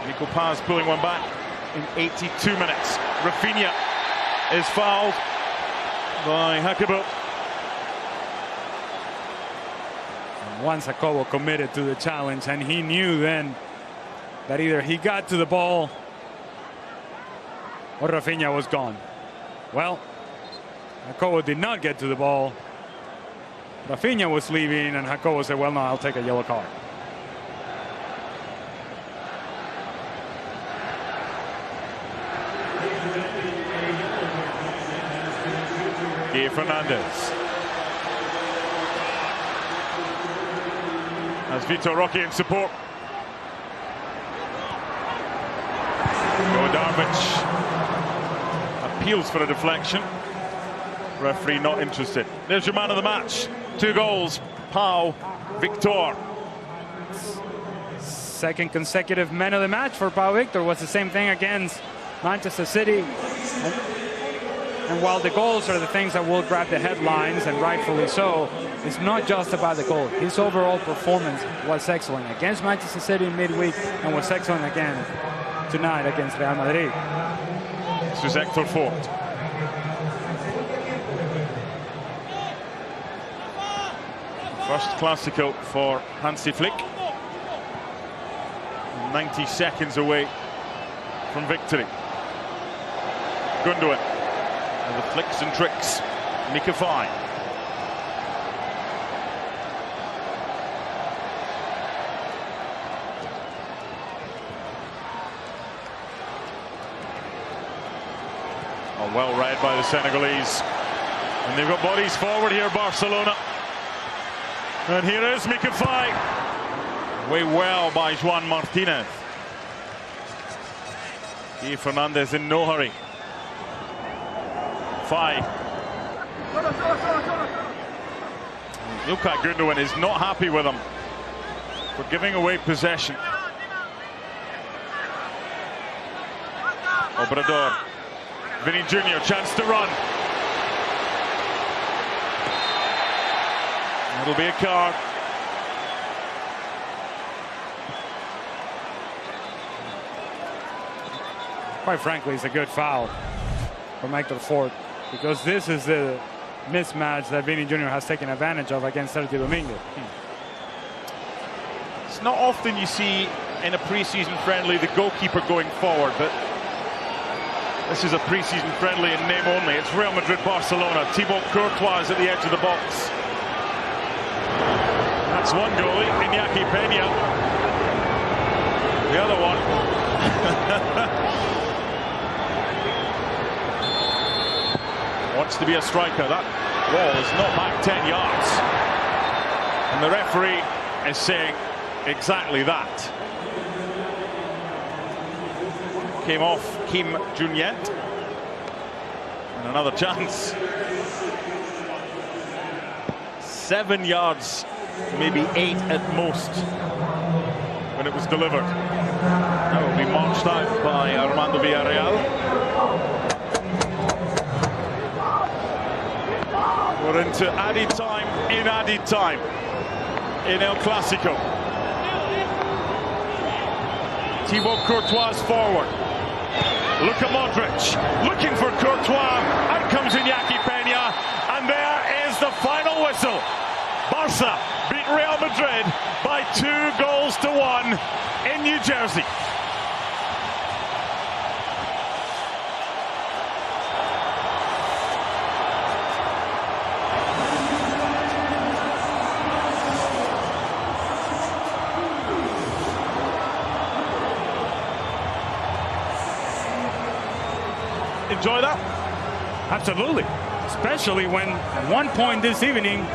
Nico Paz pulling one back in 82 minutes. Rafinha is fouled by Hakebo. Once Jacobo committed to the challenge, and he knew then that either he got to the ball or Rafinha was gone. Well, Jacobo did not get to the ball. Rafinha was leaving, and Jacobo said, well, no, I'll take a yellow card. Guille Fernandez. As Vitor Roque in support. Garbage appeals for a deflection. Referee not interested. There's your man of the match. 2 goals. Pau Victor. Second consecutive man of the match for Pau Victor. Was the same thing against Manchester City. And while the goals are the things that will grab the headlines, and rightfully so, it's not just about the goal. His overall performance was excellent against Manchester City in midweek and was excellent again tonight against Real Madrid. This is Hector Fort. First Clásico for Hansi Flick. 90 seconds away from victory. Gundogan. And the flicks and tricks. Mika Fine. Oh, well read by the Senegalese. And they've got bodies forward here, Barcelona. And here is Mika Fine. Way well by Juan Martinez. Guy Fernandez in no hurry. Fine. Ilkay Gundogan is not happy with him for giving away possession. Obrador. Vinny Jr. chance to run. It'll be a card. Quite frankly, it's a good foul from Hector Fort, because this is the mismatch that Vinny Jr. has taken advantage of against Sergio Dominguez. It's not often you see in a preseason friendly the goalkeeper going forward, but this is a preseason friendly in name only. It's Real Madrid Barcelona. Thibaut Courtois is at the edge of the box. That's one goalie, Iñaki Peña. The other one. Wants to be a striker. That ball is not back 10 yards. And the referee is saying exactly that. Came off Kim Junyent. And another chance. 7 yards, maybe 8 at most, when it was delivered. That will be marched out by Armando Villarreal. We're into added time in added time in El Clásico. Thibaut Courtois forward. Luka Modric looking for Courtois. Out comes Iñaki Peña, and there is the final whistle. Barca beat Real Madrid by 2-1 in New Jersey. Enjoy that? Absolutely. Especially when at one point this evening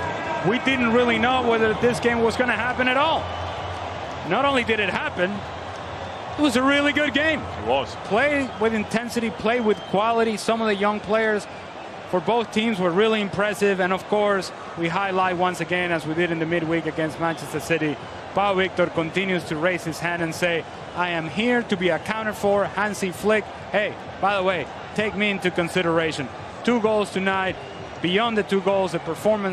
we didn't really know whether this game was going to happen at all. Not only did it happen, it was a really good game. It was. Play with intensity, play with quality. Some of the young players for both teams were really impressive. And of course, we highlight once again, as we did in the midweek against Manchester City, Pau Victor continues to raise his hand and say, I am here to be accounted for. Hansi Flick, hey, by the way, take me into consideration. 2 goals tonight. Beyond the 2 goals, the performance